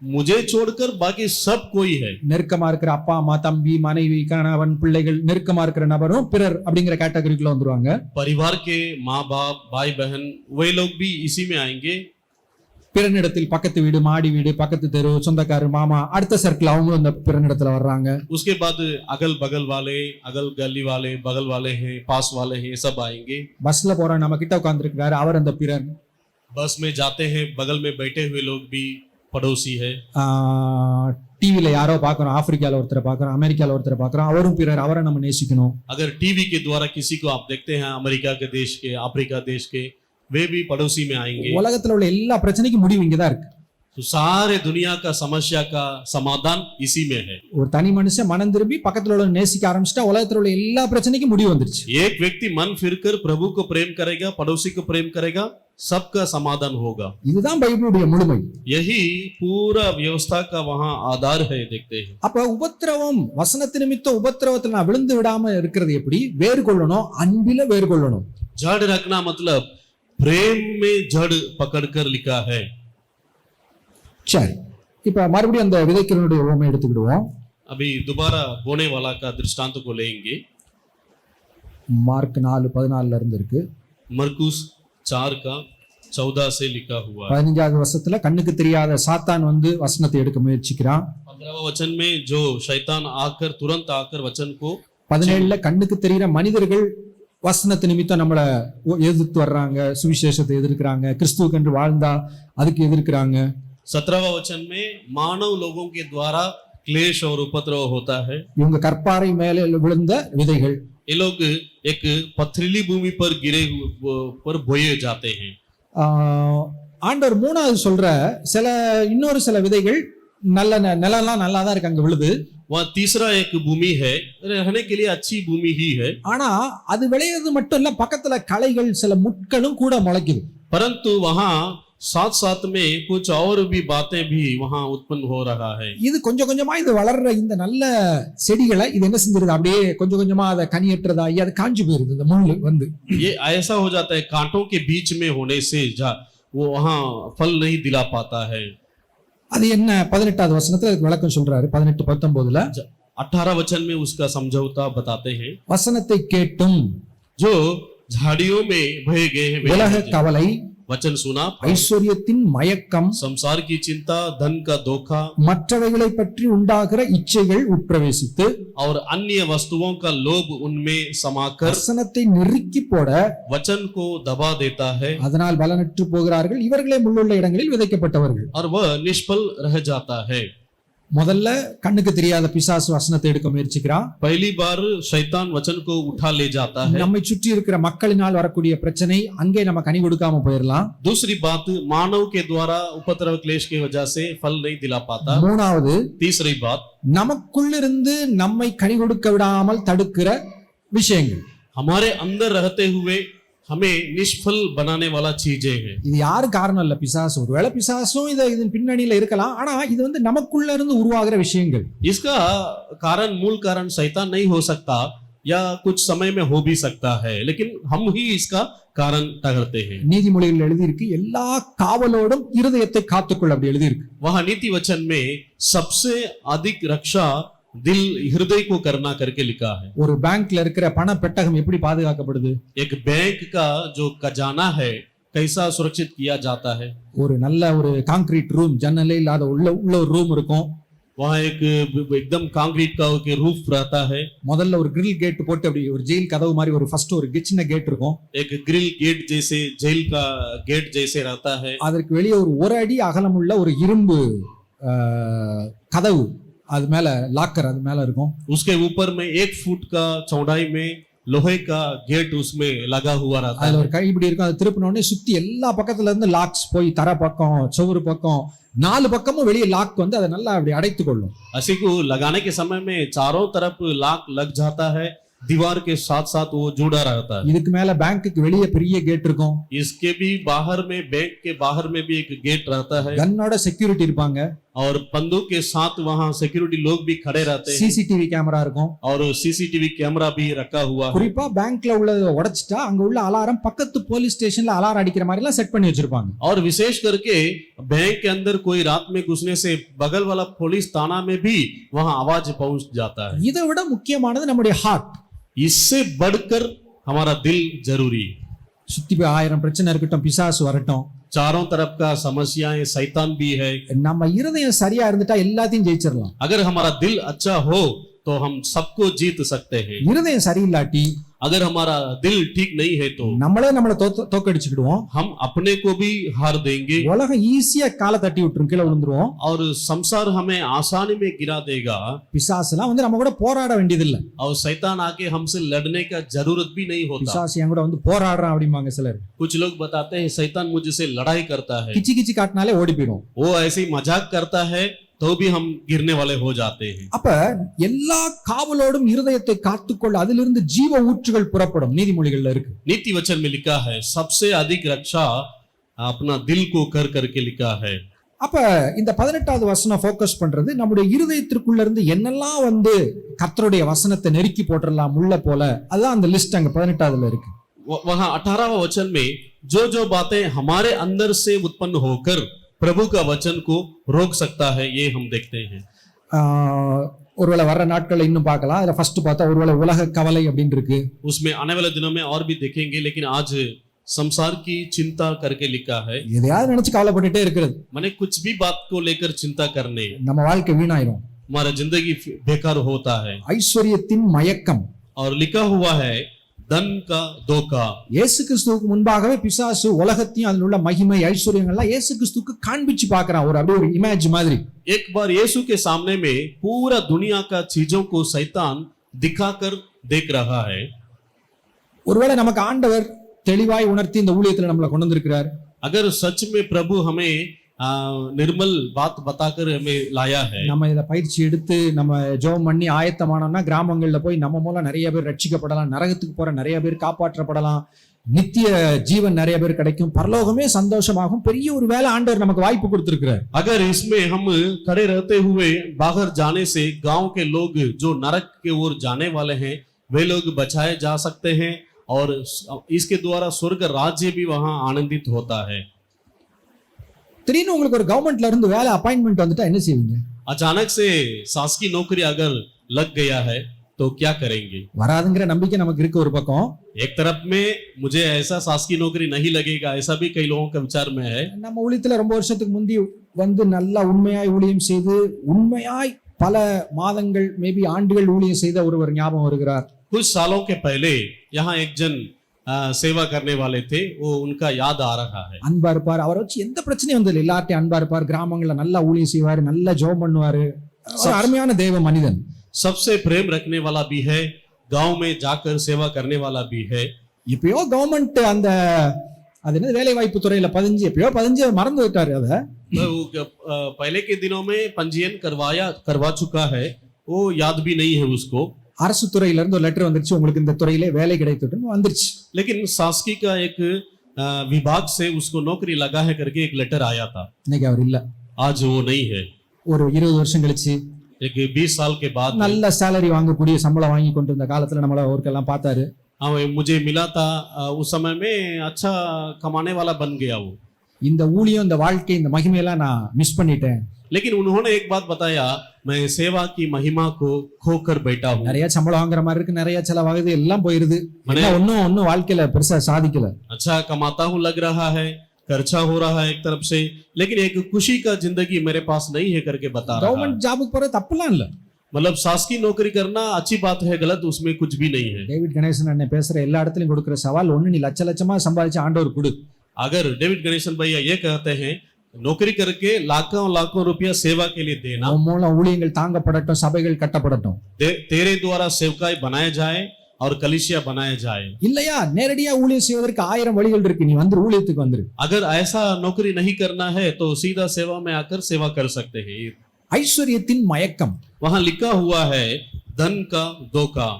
S2: मुझे छोड़कर बाकी सब कोई है।
S1: நெருக்கமா இருக்கிற அப்பா அம்மா தம்பி மனைவி கணவன் பிள்ளைகள், நெருக்கமா இருக்கிற நபரும் பிறர் அப்படிங்கிற கேட்டகரிக்குள்ள வந்துருவாங்க.
S2: परिवार के माँ बाप भाई बहन वे लोग भी इसी में आएंगे।
S1: பிறனிடத்தில் பக்கத்து வீடு, மாடி வீடு, பக்கத்து தெரு, சொந்தக்காரு, மாமா, அடுத்த சர்க்கிள் அவங்களும் இந்த பிறனிடத்துல வர்றாங்க.
S2: उसके बाद अगल बगल वाले, अगल गली वाले, बगल वाले हैं, पास वाले हैं, सब आएंगे।
S1: பஸ்ல போற நம்ம கிட்ட உட்கார்ந்துருக்காரு, அவர் அந்த பிறன்.
S2: बस में जाते हैं, बगल में बैठे हुए लोग भी पड़ोसी है।
S1: டிவில யாரோ பாக்குறோம், ஆப்பிரிக்கால ஒருத்தரை பாக்குறோம், அமெரிக்கால ஒருத்தரை பாக்குறோம், அவரும் பிறர், அவரை நம்ம நேசிக்கணும்.
S2: अगर टीवी के द्वारा किसी को आप देखते हैं अमेरिका के देश के, अफ्रीका देश के, वे भी पड़ोसी में आएंगे।
S1: உலகத்துல உள்ள எல்லா பிரச்சனைக்கும் முடிவு இங்கதான் இருக்கு.
S2: तो सारे दुनिया का समस्या का समाधान इसी में है।
S1: ஒரு தனி மனுஷன் மனம் திரும்பி பக்கத்துல உள்ள நேசிக்க ஆரம்பிச்சிட்டா உலகத்துல உள்ள எல்லா பிரச்சனைக்கும் முடிவு வந்துருச்சு.
S2: एक व्यक्ति मन फिरकर प्रभु को प्रेम करेगा, पड़ोसी को प्रेम करेगा, सबका समाधान होगा।
S1: இதுதான் பைபிளுடைய முழுமை.
S2: यही पूरा व्यवस्था का वहां आधार है। देखते हैं
S1: அப்ப உபத்திரவம், வசனத்து நிமித்த உபத்திரவத்துல நான் விழுந்து விடாம இருக்கிறது எப்படி, வேறு கொள்ளணும், அன்பில வேறு கொள்ளணும்.
S2: जड़ रखना मतलब प्रेम में जड़ पकड़कर लिखा है।
S1: சரி, இப்ப மறுபடியும் அந்த விதைக்கிறவனுடைய உவமை எடுத்துக்கிடுவோம்.
S2: अभी दोबारा बोने वाला का दृष्टांत को लेंगे।
S1: மார்க் 4:14 இருந்து இருக்கு.
S2: मरकुस 4 का 14 से लिखा हुआ है।
S1: 15வது வசனத்துல கண்ணுக்கு தெரியாத சாத்தான் வந்து வசனத்தை எடுக்க முயற்சிக்கிறான்.
S2: 15वां वचन में जो शैतान आकर तुरंत आकर वचन को,
S1: 17ல கண்ணுக்கு தெரிகிற மனிதர்கள் வசனத்து நிமித்தம் நம்மளை எதிர்த்து வர்றாங்க, சுவிசேஷத்தை எதிர்க்கிறாங்க, கிறிஸ்துவுக்கு என்று வாழ்ந்தா அதுக்கு எதிர்க்கிறாங்க.
S2: 17वां वचन में मानव लोगों के द्वारा क्लेश और उपद्रव होता है।
S1: இவங்க கற்பாறை மேலே விழுந்த விதைகள்.
S2: ये लोग एक पथरीली भूमि पर गिरे पर बोए जाते हैं।
S1: ஆஹ் ஆண்டவர் மூணாவது சொல்ற இன்னொரு சில விதைகள் நல்ல நிலம்லாம் நல்லா தான் இருக்கு அங்க விழுது.
S2: वहाँ तीसरा एक भूमि है, रहने के लिए अच्छी भूमि ही है,
S1: ஆனா அது விளையிறது மட்டும் இல்ல, பக்கத்துல களைகள் சில முட்களும் கூட முளைக்குது.
S2: परंतु वहाँ साथ साथ में कुछ और भी बातें भी वहाँ उत्पन्न हो रहा है।
S1: இது கொஞ்சம் கொஞ்சமா இது வளர்ற இந்த நல்ல செடிகளை இது என்ன செஞ்சிருது, அப்படியே கொஞ்சம் கொஞ்சமா அதை கனியற்றதாகி அது காஞ்சு போயிருது. இந்த முள்ளு வந்து
S2: ये ऐसा हो जाता है, कांटों के बीच में होने से वो वहाँ फल नहीं दिला पाता है।
S1: அது என்ன 18வது வசனத்துல அதுக்கு விளக்கம் சொல்றாரு. 18-19ல
S2: 18 वचन में उसका समझौता बताते हैं।
S1: வசனத்தை கேட்டும்
S2: जो झाड़ियों में बहे गए हैं वे
S1: உலக கவலை,
S2: वचन सुना,
S1: ஐஸ்வர்யத்தின் மயக்கம்,
S2: संसार की चिंता, धन का धोखा
S1: மற்றவைகளை பற்றி உண்டாகிற இச்சைகள் உட்பிரவேசித்து
S2: और अन्य वस्तुओं का लोभ उनमें समाकर
S1: வசனத்தை நெருக்கி போட
S2: वचन को दबा देता है
S1: அதனால் பலனற்று போகிறார்கள். இவர்களே முள்ளுள்ள இடங்களில் விதைக்கப்பட்டவர்கள்.
S2: और वह निष्फल रह जाता है।
S1: முதல்ல கண்ணுக்கு தெரியாத பிசாசு வசனத்தை எடுக்க முயற்சிக்கிறான்.
S2: पहली बार शैतान वचन को उठा ले जाता है।
S1: நம்மை சுற்றி இருக்கிற மக்களினால் வரக்கூடிய பிரச்சனை, அங்கே நம்ம கனி கொடுக்காம போயிடலாம்.
S2: दूसरी बात, मानव के द्वारा उपद्रव क्लेश की वजह से फल नहीं दिला पाता।
S1: மூணாவது,
S2: तीसरी बात,
S1: நமக்குள்ளிருந்து நம்மை கனி கொடுக்க விடாமல் தடுக்கிற விஷயங்கள்.
S2: हमारे अंदर रहते हुए हमें निष्फल बनाने वाला चीजें हैं।
S1: இது யாரு காரணம் இல்ல, பிசாசு. ஒருவேளை பிசாசும் இதன் பின்னணியில இருக்கலாம். ஆனா இது வந்து நமக்குள்ள இருந்து உருவாகிற விஷயங்கள்.
S2: इसका कारण, मूल कारण शैतान नहीं हो सकता या कुछ समय में हो भी सकता है, लेकिन हम ही इसका कारण ठहरते हैं।
S1: நீதிமொழிகள் எழுதியிருக்கு, எல்லா காவலோடும் இருதயத்தை காத்துக்கொள்ள, அப்படி எழுதியிருக்கு.
S2: वहां नीति वचन में सबसे अधिक रक्षा दिल हृदय को करना करके लिखा है।
S1: ஒரு பேங்க்ல இருக்கிற பண பெட்டகம் எப்படி பாதுகாக்கப்படுது?
S2: एक बैंक का जो खजाना है कैसा सुरक्षित किया जाता है?
S1: ஒரு நல்ல ஒரு கான்கிரீட் ரூம், ஜன்னலே இல்லாத உள்ள ஒரு ரூம் இருக்கும்.
S2: वहाँ एक एकदम कांक्रीट का रूफ रहता है।
S1: முதல்ல ஒரு கிரில் கேட் போட்டு, அப்படி ஒரு ஜெயில் கதவு மாதிரி ஒரு ஃபர்ஸ்ட் ஒரு சின்ன கேட் இருக்கும்.
S2: एक ग्रिल गेट जैसे, जेल का गेट जैसे रहता है।
S1: அதற்கு வெளியே ஒரு அடி அகலமுள்ள ஒரு இரும்பு கதவு, அது மேல லாக்கர் அது மேல இருக்கும்.
S2: उसके ऊपर में 1 फुट का चौड़ाई में लोहे का गेट उसमें लगा हुआ रहता
S1: அதுல
S2: है।
S1: ஒரு கை இப்படி இருக்கும். அது திருப்பின உடனே சுத்தி எல்லா பக்கத்துல இருந்து லாக்ஸ் போய் தர பக்கம், சுவரு பக்கம், 4 பக்கமும் வெளியே லாக் வந்து அதை நல்லா அப்படி அடைத்து கொள்ளும்.
S2: अस्सी को लगाने के समय में चारों तरफ लाक लग जाता है, दीवार के साथ साथ वो जुड़ा रहता है।
S1: இதுக்கு மேல பேங்க்குக்கு வெளியே பெரிய கேட் இருக்கும்.
S2: इसके भी बाहर में, बैंक के बाहर में भी एक गेट रहता है
S1: கன்னோட செக்யூரிட்டி இருப்பாங்க.
S2: और बंदूक के साथ वहाँ सिक्योरिटी लोग भी खड़े रहते हैं
S1: சிசிடிவி கேமரா இருக்கும்.
S2: और सीसीटीवी कैमरा भी रखा हुआ है।
S1: குறிப்பா பேங்க்ல உள்ளதை உடைச்சிட்டா அங்க உள்ள அலாரம் பக்கத்து போலீஸ் ஸ்டேஷன்ல அலாரம் அடிக்கிற மாதிரி எல்லாம் செட் பண்ணி வச்சிருப்பாங்க.
S2: और विशेष करके बैंक के अंदर कोई रात में घुसने से बगल वाला पुलिस थाना में भी वहाँ आवाज पहुंच जाता है।
S1: இதை விட முக்கியமானது நம்முடைய ஹார்ட்.
S2: इससे बढ़कर हमारा दिल जरूरी।
S1: சுத்தி போய் 1000 பிரச்சனை இருக்கட்டும், பிசாசு வரட்டும்,
S2: चारों तरफ का समस्याएं, शैतान भी है,
S1: நம்ம இருதயம் சரியா இருந்துட்டா எல்லாத்தையும் ஜெயிச்சிடலாம்.
S2: अगर हमारा दिल अच्छा हो तो हम सबको जीत सकते हैं।
S1: இருதயம் சரியில்லாட்டி
S2: अगर हमारा दिल ठीक नहीं है तो
S1: நம்மளே நம்மளை தோக்கடிச்சுக்கிடுவோம்.
S2: हम अपने को भी हार देंगे
S1: உலகம் ஈஸியா காலை தட்டி விட்டுரும், கீழே விழுந்துருவோம்.
S2: और संसार हमें आसानी में गिरा देगा।
S1: பிசாசுலாம் வந்து நம்ம கூட போராட வேண்டியது இல்ல.
S2: और शैतान आके हमसे लड़ने का जरूरत भी नहीं होता।
S1: பிசாசு என் கூட வந்து போராடுறான் அப்படிம்பாங்க சிலர்.
S2: कुछ लोग बताते हैं शैतान मुझसे लड़ाई करता है,
S1: கிச்சி கிச்சி காட்டினாலே ஓடி போயிடும்.
S2: वो ऐसे ही मजाक करता है तो भी हम गिरने वाले हो जाते हैं।
S1: அப்ப எல்லா காவலோடும் இருதயத்தை காத்துக்கொள்ள, அதிலிருந்து ஜீவ ஊற்றுகள் புறப்படும். நீதிமொழிகள்ல இருக்கு.
S2: नीति वचन में लिखा है सबसे अधिक रक्षा अपना दिल को कर करके लिखा है।
S1: அப்ப இந்த 18வது வசனம் ஃபோக்கஸ் பண்றது நம்முடைய இருதயத்திற்குள்ள இருந்து என்னெல்லாம் வந்து கர்த்தருடைய வசனத்தை நெருக்கி போட்டுறலாம் முள்ள போல. அதுதான் அந்த லிஸ்ட் அங்க 18வதுல இருக்கு.
S2: वहां 18वां वचन में जो जो बातें हमारे अंदर से उत्पन्न होकर प्रभु का वचन को रोक सकता है, ये हम देखते हैं।
S1: ஒருவேளை வர்ற நாட்கள்ல இன்னும் பார்க்கலாம். அதுல ஃபர்ஸ்ட் பார்த்தா ஒருவேளை உலக கவலை அப்படின்னு இருக்கு.
S2: उसमें आने वाले दिनों में और भी देखेंगे, लेकिन आज संसार की चिंता करके लिखा है।
S1: எதையாவது நினைச்சு கவலைப்பட்டுட்டே இருக்கிறது.
S2: माने कुछ भी बात को लेकर चिंता करने,
S1: நம்ம வாழ்க்கை வீணாயிரும்.
S2: हमारा जिंदगी बेकार होता है।
S1: ஐஸ்வர்யத்தின் மயக்கம்.
S2: और लिखा हुआ है धन का धोखा।
S1: இயேசு கிறிஸ்துவுக்கு முன்பாகவே பிசாசு உலகத்தையும் அதில் உள்ள மகிமை ஐஸ்வர்யங்கள்லாம் இயேசு கிறிஸ்துவுக்கு காண்பிச்சு பார்க்கறான். அப்படியே ஒரு இமேஜ் மாதிரி.
S2: एक बार यीशु के सामने में पूरा दुनिया का चीजों को शैतान दिखाकर देख रहा है.
S1: ஒருவேளை நமக்கு ஆண்டவர் தெளிவாய் உணர்த்தி இந்த ஊழியத்துல நம்மளை கொண்டு வந்திருக்கிறார்.
S2: अगर सच में प्रभु हमें निर्मल बात बताकर हमें लाया है,
S1: நம்ம இதை பயிற்சி எடுத்து நம்ம ஜெபம் பண்ணி ஆயத்தமானோம்னா கிராமங்கள்ல போய் நம்ம மூலம் நிறைய பேர் ரட்சிக்கப்படலாம், நரகத்துக்கு போற நிறைய பேர் காப்பாற்றப்படலாம், நித்திய ஜீவன் நிறைய பேர் கிடைக்கும், பரலோகமே சந்தோஷமாகும். பெரிய ஒரு வேலை ஆண்டவர் நமக்கு வாய்ப்பு கொடுத்திருக்கிறார்.
S2: अगर इसमें हम खड़े रहते हुए बाहर जाने से गांव के लोग जो नरक के ओर जाने वाले हैं वे लोग बचाए जा सकते हैं और इसके द्वारा स्वर्ग राज्य भी वहां आनंदित होता है।
S1: திடீர்னு உங்களுக்கு ஒரு கவர்மெண்ட்ல இருந்து வேலை அப்பாயின்மெண்ட் வந்துட்டா என்ன செய்வீங்க?
S2: अचानक से शासकीय नौकरी अगर लग गया है तो क्या करेंगे?
S1: வராதுங்கிற நம்பிக்கை நமக்கு இருக்கு ஒரு பக்கம்.
S2: एक तरफ में मुझे ऐसा शासकीय नौकरी नहीं लगेगा ऐसा भी कई लोगों का विचार में है।
S1: நம்ம ஊழியத்துல ரொம்ப வருஷத்துக்கு முந்தி வந்து நல்லா உண்மையாய் ஊழியம் செய்து உண்மையாய் பல மாதங்கள் மேபி ஆண்டுகள் ஊழியம் செய்த ஒருவர் ஞாபகம் வருகிறார்.
S2: कुछ सालों के पहले यहाँ एक जन सेवा करने वाले थे, वो उनका याद आ रहा है।
S1: அன்பா இருப்பார், அவரை வச்சு எந்த பிரச்சனையும் வந்தது, எல்லார்ட்டையும் அன்பா இருப்பார், கிராமங்கள்ல நல்லா ஊழியம் செய்வாரு, நல்லா ஜெபம் பண்ணுவாரு, ஒரு அருமையான தெய்வ மனிதன்.
S2: सबसे प्रेम रखने वाला भी है, गांव में जाकर सेवा करने वाला भी है।
S1: எப்பயோ கவர்மெண்ட் அந்த அது என்ன வேலை வாய்ப்பு துறையில எப்பயோ பதிஞ்சு மறந்து விட்டாரு. அதை
S2: पहले के दिनों में पंजीयन करवा चुका है, वो याद भी नहीं है उसको।
S1: அரசு துறையில இருந்து ஒரு லெட்டர் வந்துருச்சு, உங்களுக்கு இந்த துறையிலே வேலை கிடைத்துட்டுன்னு வந்துருச்சு.
S2: लेकिन शासकीय का एक विभाग से उसको नौकरी लगा है करके एक लेटर आया था।
S1: இன்னைக்கு அவர் இல்ல.
S2: आज वो नहीं है।
S1: ஒரு 20 வருஷம் கழிச்சு
S2: एक 20 साल के बाद
S1: நல்ல சேலரி வாங்கக்கூடிய சம்பளம் வாங்கி கொண்டு இந்த காலத்துல நம்மள ஒர்க்கெல்லாம் பார்த்தாரு.
S2: हाँ मुझे मिला था, उस समय में अच्छा कमाने वाला बन गया वो।
S1: இந்த ஊழியம் இந்த வாழ்க்கை இந்த மகிமையெல்லாம் நான் மிஸ் பண்ணிட்டேன்.
S2: लेकिन उन्होंने एक बात बताया, मैं सेवा की महिमा को खोकर बैठा हूँ।
S1: நிறைய சம்பளம் வாங்குற மாதிரி இருக்கு, நிறைய செலவாகுது, எல்லாம் போயிருது, ஒன்னும் வாழ்க்கையில பெருசா சாதிக்கல.
S2: अच्छा कमाता हूँ लग रहा है, खर्चा हो रहा है एक तरफ से, लेकिन एक खुशी का जिंदगी मेरे पास नहीं है करके बता रहा है।
S1: கவர்மெண்ட் ஜாபுக்கு போறது தப்புலாம் இல்ல,
S2: मतलब शासकीय नौकरी करना अच्छी बात है, गलत उसमें कुछ भी नहीं है।
S1: டேவிட் கணேசன் அண்ணன் பேசுற எல்லா இடத்துலயும் கொடுக்கிற சவால் ஒண்ணு, நீ லட்ச லட்சமா சம்பாதிச்சு ஆண்டவர் கொடு.
S2: अगर डेविड गणेशन भैया ये कहते हैं नौकरी करके लाखों लाखों रुपया सेवा के लिए देना,
S1: மூலம் ஊழியங்கள் தாங்கப்படட்டும், சபைகள் கட்டப்படட்டும்,
S2: तेरे द्वारा सेवकाई बनाया जाए और कलीसिया बनाया जाए।
S1: இல்லையா நேரடியா ஊழியம் செய்வதற்கு 1000 வழிகள் இருக்கு, நீ வந்து ஊழியத்துக்கு வந்துரு.
S2: अगर ऐसा नौकरी नहीं करना है तो सीधा सेवा में आकर सेवा कर सकते हैं।
S1: ஐஸ்வர்யத்தின் மயக்கம்
S2: वहां लिखा हुआ है धन का धोखा।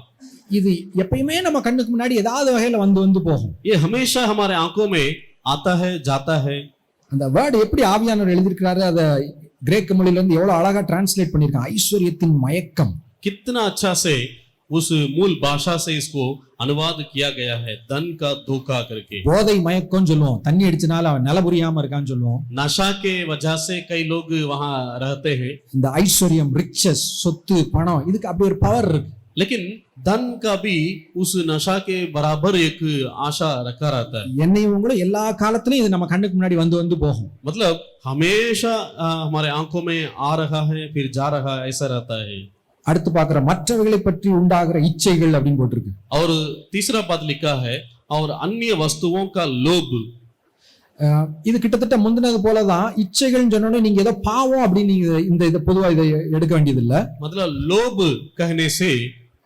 S1: இது எப்பயுமே நம்ம கண்ணுக்கு முன்னாடி ஏதாவது வகையில வந்து போகும்.
S2: ये हमेशा हमारे आंखों में आता है जाता है।
S1: அந்த வேர்டு எப்படி ஆவியானவர் எழுதியிருக்கிறாரு, அத கிரேக்க மொழியில இருந்து எவ்வளவு அழகா டிரான்ஸ்லேட் பண்ணிருக்கான். ஐஸ்வர்யத்தின் மயக்கம்,
S2: कितना अच्छा से उस मूल भाषा से इसको अनुवाद किया गया है, धन का धोखा करके।
S1: போதை மயக்கம் சொல்லுவோம், தண்ணி அடிச்சனால அவன் நில புரியாம இருக்கான்னு சொல்லுவோம்.
S2: नशा के वजह से कई लोग वहां रहते हैं।
S1: இந்த ஐஸ்வர்யம், ரிச்சஸ், சொத்து, பணம், இதுக்கு அப்படி ஒரு பவர் இருக்கு.
S2: लेकिन धन का भी उस नशा के बराबर एक आशा रखा रहता है।
S1: என்னையும் கூட எல்லா காலத்திலும் இது நம்ம கண்ணுக்கு முன்னாடி வந்து போகும்.
S2: मतलब हमेशा हमारे आंखों में आ रहा है फिर जा रहा है, ऐसा रहता है।
S1: அடுத்து பார்க்கிற மற்றவர்களை பற்றி உண்டாகிற இச்சைகள் அப்படின்னு போட்டிருக்கு.
S2: और तीसरा पद लिखा है और अन्य वस्तुओं का लोभ।
S1: இது கிட்டத்தட்ட முந்தினது போலதான். இச்சைகள் சொன்னோன்னே நீங்க ஏதோ பாவம் அப்படின்னு நீங்க இதை பொதுவா இதை எடுக்க வேண்டியது இல்ல.
S2: मतलब लोभ कहने से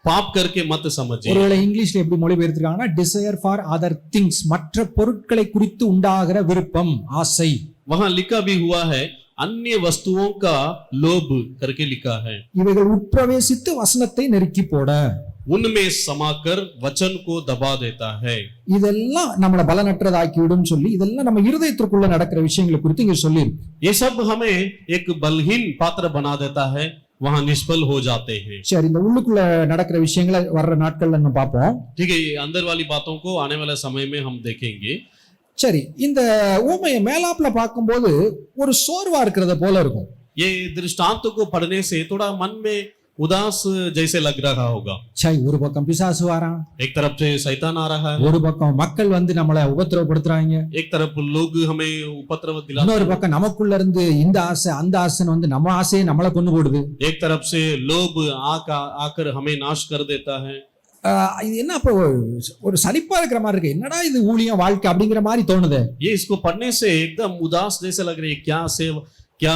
S2: पाप करके मत समझिए।
S1: ஒருவேளை இங்கிலீஷ்ல எப்படி மொழிபெயர்த்திருக்காங்கன்னா டிசையர் ஃபார் அதர் திங்ஸ், மற்ற பொருட்களை குறித்து உண்டாகிற விருப்பம், ஆசை.
S2: वहां लिखा भी हुआ है अन्य वस्तुओं का लोभ करके लिखा है।
S1: இவைகள் உட்பிரவேசித்து வசனத்தை நெருக்கி போட,
S2: उनमें समाकर वचन को दबा देता है।
S1: இதெல்லாம் நம்மள பலனற்றதாக்கி விடும் சொல்லி இதெல்லாம் நம்ம இருதயத்திற்குள்ள நடக்கிற விஷயங்களை குறித்து இங்க சொல்லி இருக்கு.
S2: ये सब हमें एक बलहीन पात्र बना देता है, वहां निष्फल हो जाते हैं।
S1: சரி, இந்த உள்ளுக்குள்ள நடக்கிற விஷயங்களை வர்ற நாட்கள்ல நம்ம பார்ப்போம்.
S2: ठीक है, ये अंदर वाली बातों को आने वाले समय में हम देखेंगे।
S1: சரி, இந்த ஊமையை மேலாப்ல பார்க்கும்போது ஒரு சோர்வா இருக்கிறத போல இருக்கும்.
S2: ये दृष्टांत को पढ़ने से थोड़ा मन में उदास जैसे लग रहा होगा।
S1: சரி, ஒரு பக்கம் பிசாசு வரான்,
S2: एक तरफ से शैतान आ रहा है,
S1: ஒரு பக்கம் மக்கள் வந்து நம்மளை உபத்திரவப்படுத்துறாங்க,
S2: एक तरफ लोग हमें उपद्रव दिलाते
S1: இன்னொரு
S2: हैं,
S1: பக்கம் நமக்குள்ள இருந்து இந்த ஆசை அந்த ஆசைன்னு வந்து நம்ம ஆசையை நம்மளை கொண்டு போடுது.
S2: एक तरफ से लोभ आकर हमें नाश कर देता है।
S1: இது என்ன அப்ப ஒரு சலிப்பா இருக்கிற மாதிரி இருக்கு, என்னடா இது ஊழியம் வாழ்க்கை அப்படிங்கிற மாதிரி தோணுது.
S2: ये इसको पढ़ने से एकदम उदास जैसे लग रही है, क्या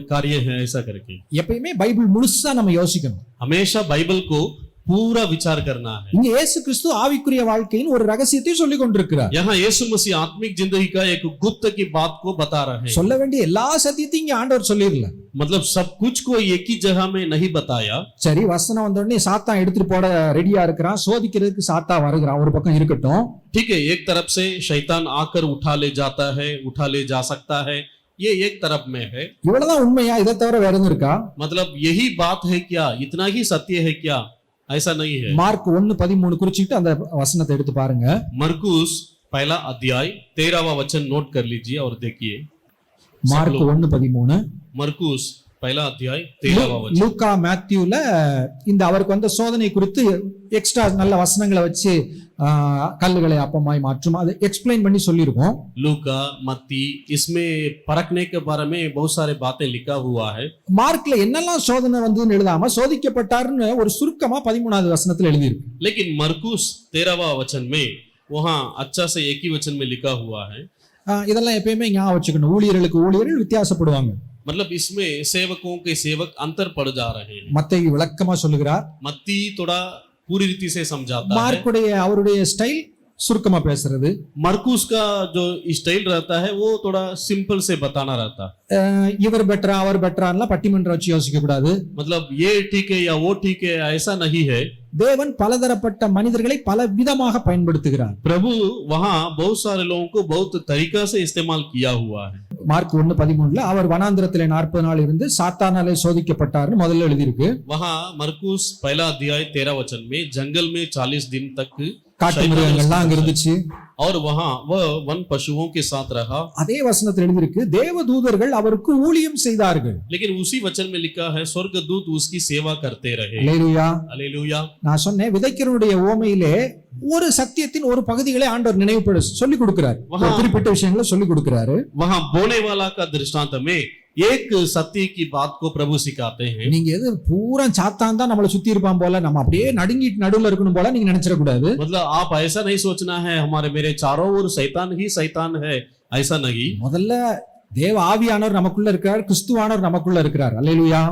S2: कार्य है ऐसा करके।
S1: எப்பயுமே பைபிள் முழுசா நம்ம யோசிக்கணும்.
S2: हमेशा बाइबल को पूरा विचार करना है।
S1: இங்க இயேசு கிறிஸ்து ஆவிக்குரிய வாழ்க்கையின் ஒரு ரகசியத்தை சொல்லிக் கொண்டிருக்கிறார்.
S2: यहाँ यीशु मसीह आत्मिक जिंदगी का एक गुप्त की बात को बता रहे हैं।
S1: சொல்ல வேண்டிய எல்லா சத்தியத்தையும் இங்க ஆண்டவர் சொல்லிரல.
S2: मतलब सब कुछ को एक ही जगह में नहीं बताया।
S1: சரி, வசனம் வந்த உடனே சாத்தான் எடுத்துட்டு போட ரெடியா இருக்கிறான், சோதிக்கிறதுக்கு சாத்தான் வருகிறான், ஒரு பக்கம் இருக்கட்டும்.
S2: ठीक है, एक तरफ से शैतान आकर उठा ले जाता है, उठा ले जा सकता है, ये एक तरफ में है।
S1: இவ்வளவுதான் உண்மையா? இதை தவிர வேற எதுவும் இருக்கா?
S2: मतलब यही बात है क्या, इतना ही सत्य है क्या? ऐसा नहीं है।
S1: மார்க் 1:13 குறிச்சிட்டு அந்த வசனத்தை எடுத்து பாருங்க.
S2: मरकुस पहला अध्याय 13वां वचन नोट कर लीजिए और देखिए।
S1: மார்க் 1:13.
S2: मरकुस पहला अध्याय 13वां वचन।
S1: லூக்கா மேத்யூல இந்த அவருக்கு வந்த சோதனை குறித்து எக்ஸ்ட்ரா நல்ல வசனங்களை வச்சு கல்லுகளை அப்பமாய் மாற்றும் அது எக்ஸ்பிளைன் பண்ணி சொல்லியிருக்கோம்.
S2: लूका मत्ती इसमें परखने के बारे में बहुत सारे बातें लिखा हुआ है।
S1: மார்க்ல என்னெல்லாம் சோதனை வந்ததுன்னு எழுதாம சோதிக்கப்பட்டாருன்னு ஒரு சுருக்கமா 13வது வசனத்துல எழுதியிருக்கு.
S2: लेकिन मरकुस 13वां वचन में वहां अच्छा से एक ही वचन में लिखा हुआ है।
S1: இதெல்லாம் எப்பயுமே ஞாபகம் வச்சுக்கணும். ஊழியர்களுக்கு ஊழியர்கள் வித்தியாசப்படுவாங்க.
S2: मतलब इसमें सेवकों के सेवक अंतर पड़ जा रहे हैं।
S1: மத்தேயு விளக்கமா சொல்லுகிறார்,
S2: मत्ती थोड़ा पूरी रीति से समझाता है।
S1: மார்க்குடைய அவருடைய ஸ்டைல் சுருக்கமா பேசுறது,
S2: मरकुस का जो स्टाइल रहता है वो थोड़ा सिंपल से बताना रहता है।
S1: இவர் பெட்டரா அவர் பெட்டரான்லாம் பட்டிமன்றம் வச்சு யோசிக்க கூடாது.
S2: मतलब ये ठीक है या वो ठीक है ऐसा नहीं है।
S1: தேவன் பலதரப்பட்ட மனிதர்களை பல விதமாக பயன்படுத்துகிறார்.
S2: प्रभु वहां बहुत सारे लोगों को बहुत तरीका से इस्तेमाल किया हुआ है।
S1: மார்க் 1:13 அவர் வனாந்திரத்திலே 40 நாள் இருந்து சாத்தானாலே சோதிக்கப்பட்டார்னு முதல்ல எழுதியிருக்கு.
S2: वहां मरकुस पहला अध्याय 13 वचन में जंगल में 40 दिन तक
S1: காட்டு மிருகங்கள்லாம் அங்க இருந்துச்சு.
S2: और वहां वह वन पशुओं के साथ रहा।
S1: அதே வசனத்தில் எழுதியிருக்கு, தேவதூதர்கள் அவருக்கு ஊழியம் செய்தார்கள்.
S2: लेकिन उसी वचन में लिखा है स्वर्गदूत उसकी सेवा करते रहे।
S1: அல்லேலூயா.
S2: हालेलुया।
S1: நான் சொன்னேன், விதைக்கிறவனுடைய ஓமையிலே ஒரு சத்தியத்தின் ஒரு பகுதிகளை ஆண்டவர் நினைவுபட சொல்லி கொடுக்கிறார். ஒரு குறிப்பிட்ட விஷயங்களை சொல்லி கொடுக்கிறாரு.
S2: वहां बोने वाला का दृष्टांत में एक सत्य की बात को प्रभु सिखाते हैं।
S1: நீங்க எது பூரா சாத்தான் தான் நம்மளை சுத்தி இருப்பான் போல, நம்ம அப்படியே நடுங்கிட்டு நடுவுல இருக்கணும் போல நீங்க நினைச்சிட கூடாது.
S2: मतलब आप ऐसा नहीं सोचना है हमारे मेरे चारों ओर शैतान ही शैतान है, ऐसा नहीं।
S1: முதல்ல தேவ ஆவியானவர் நமக்குள்ள இருக்கிறார், கிறிஸ்துவானவர் நமக்குள்ள இருக்கிறார். அல்லேலூயா.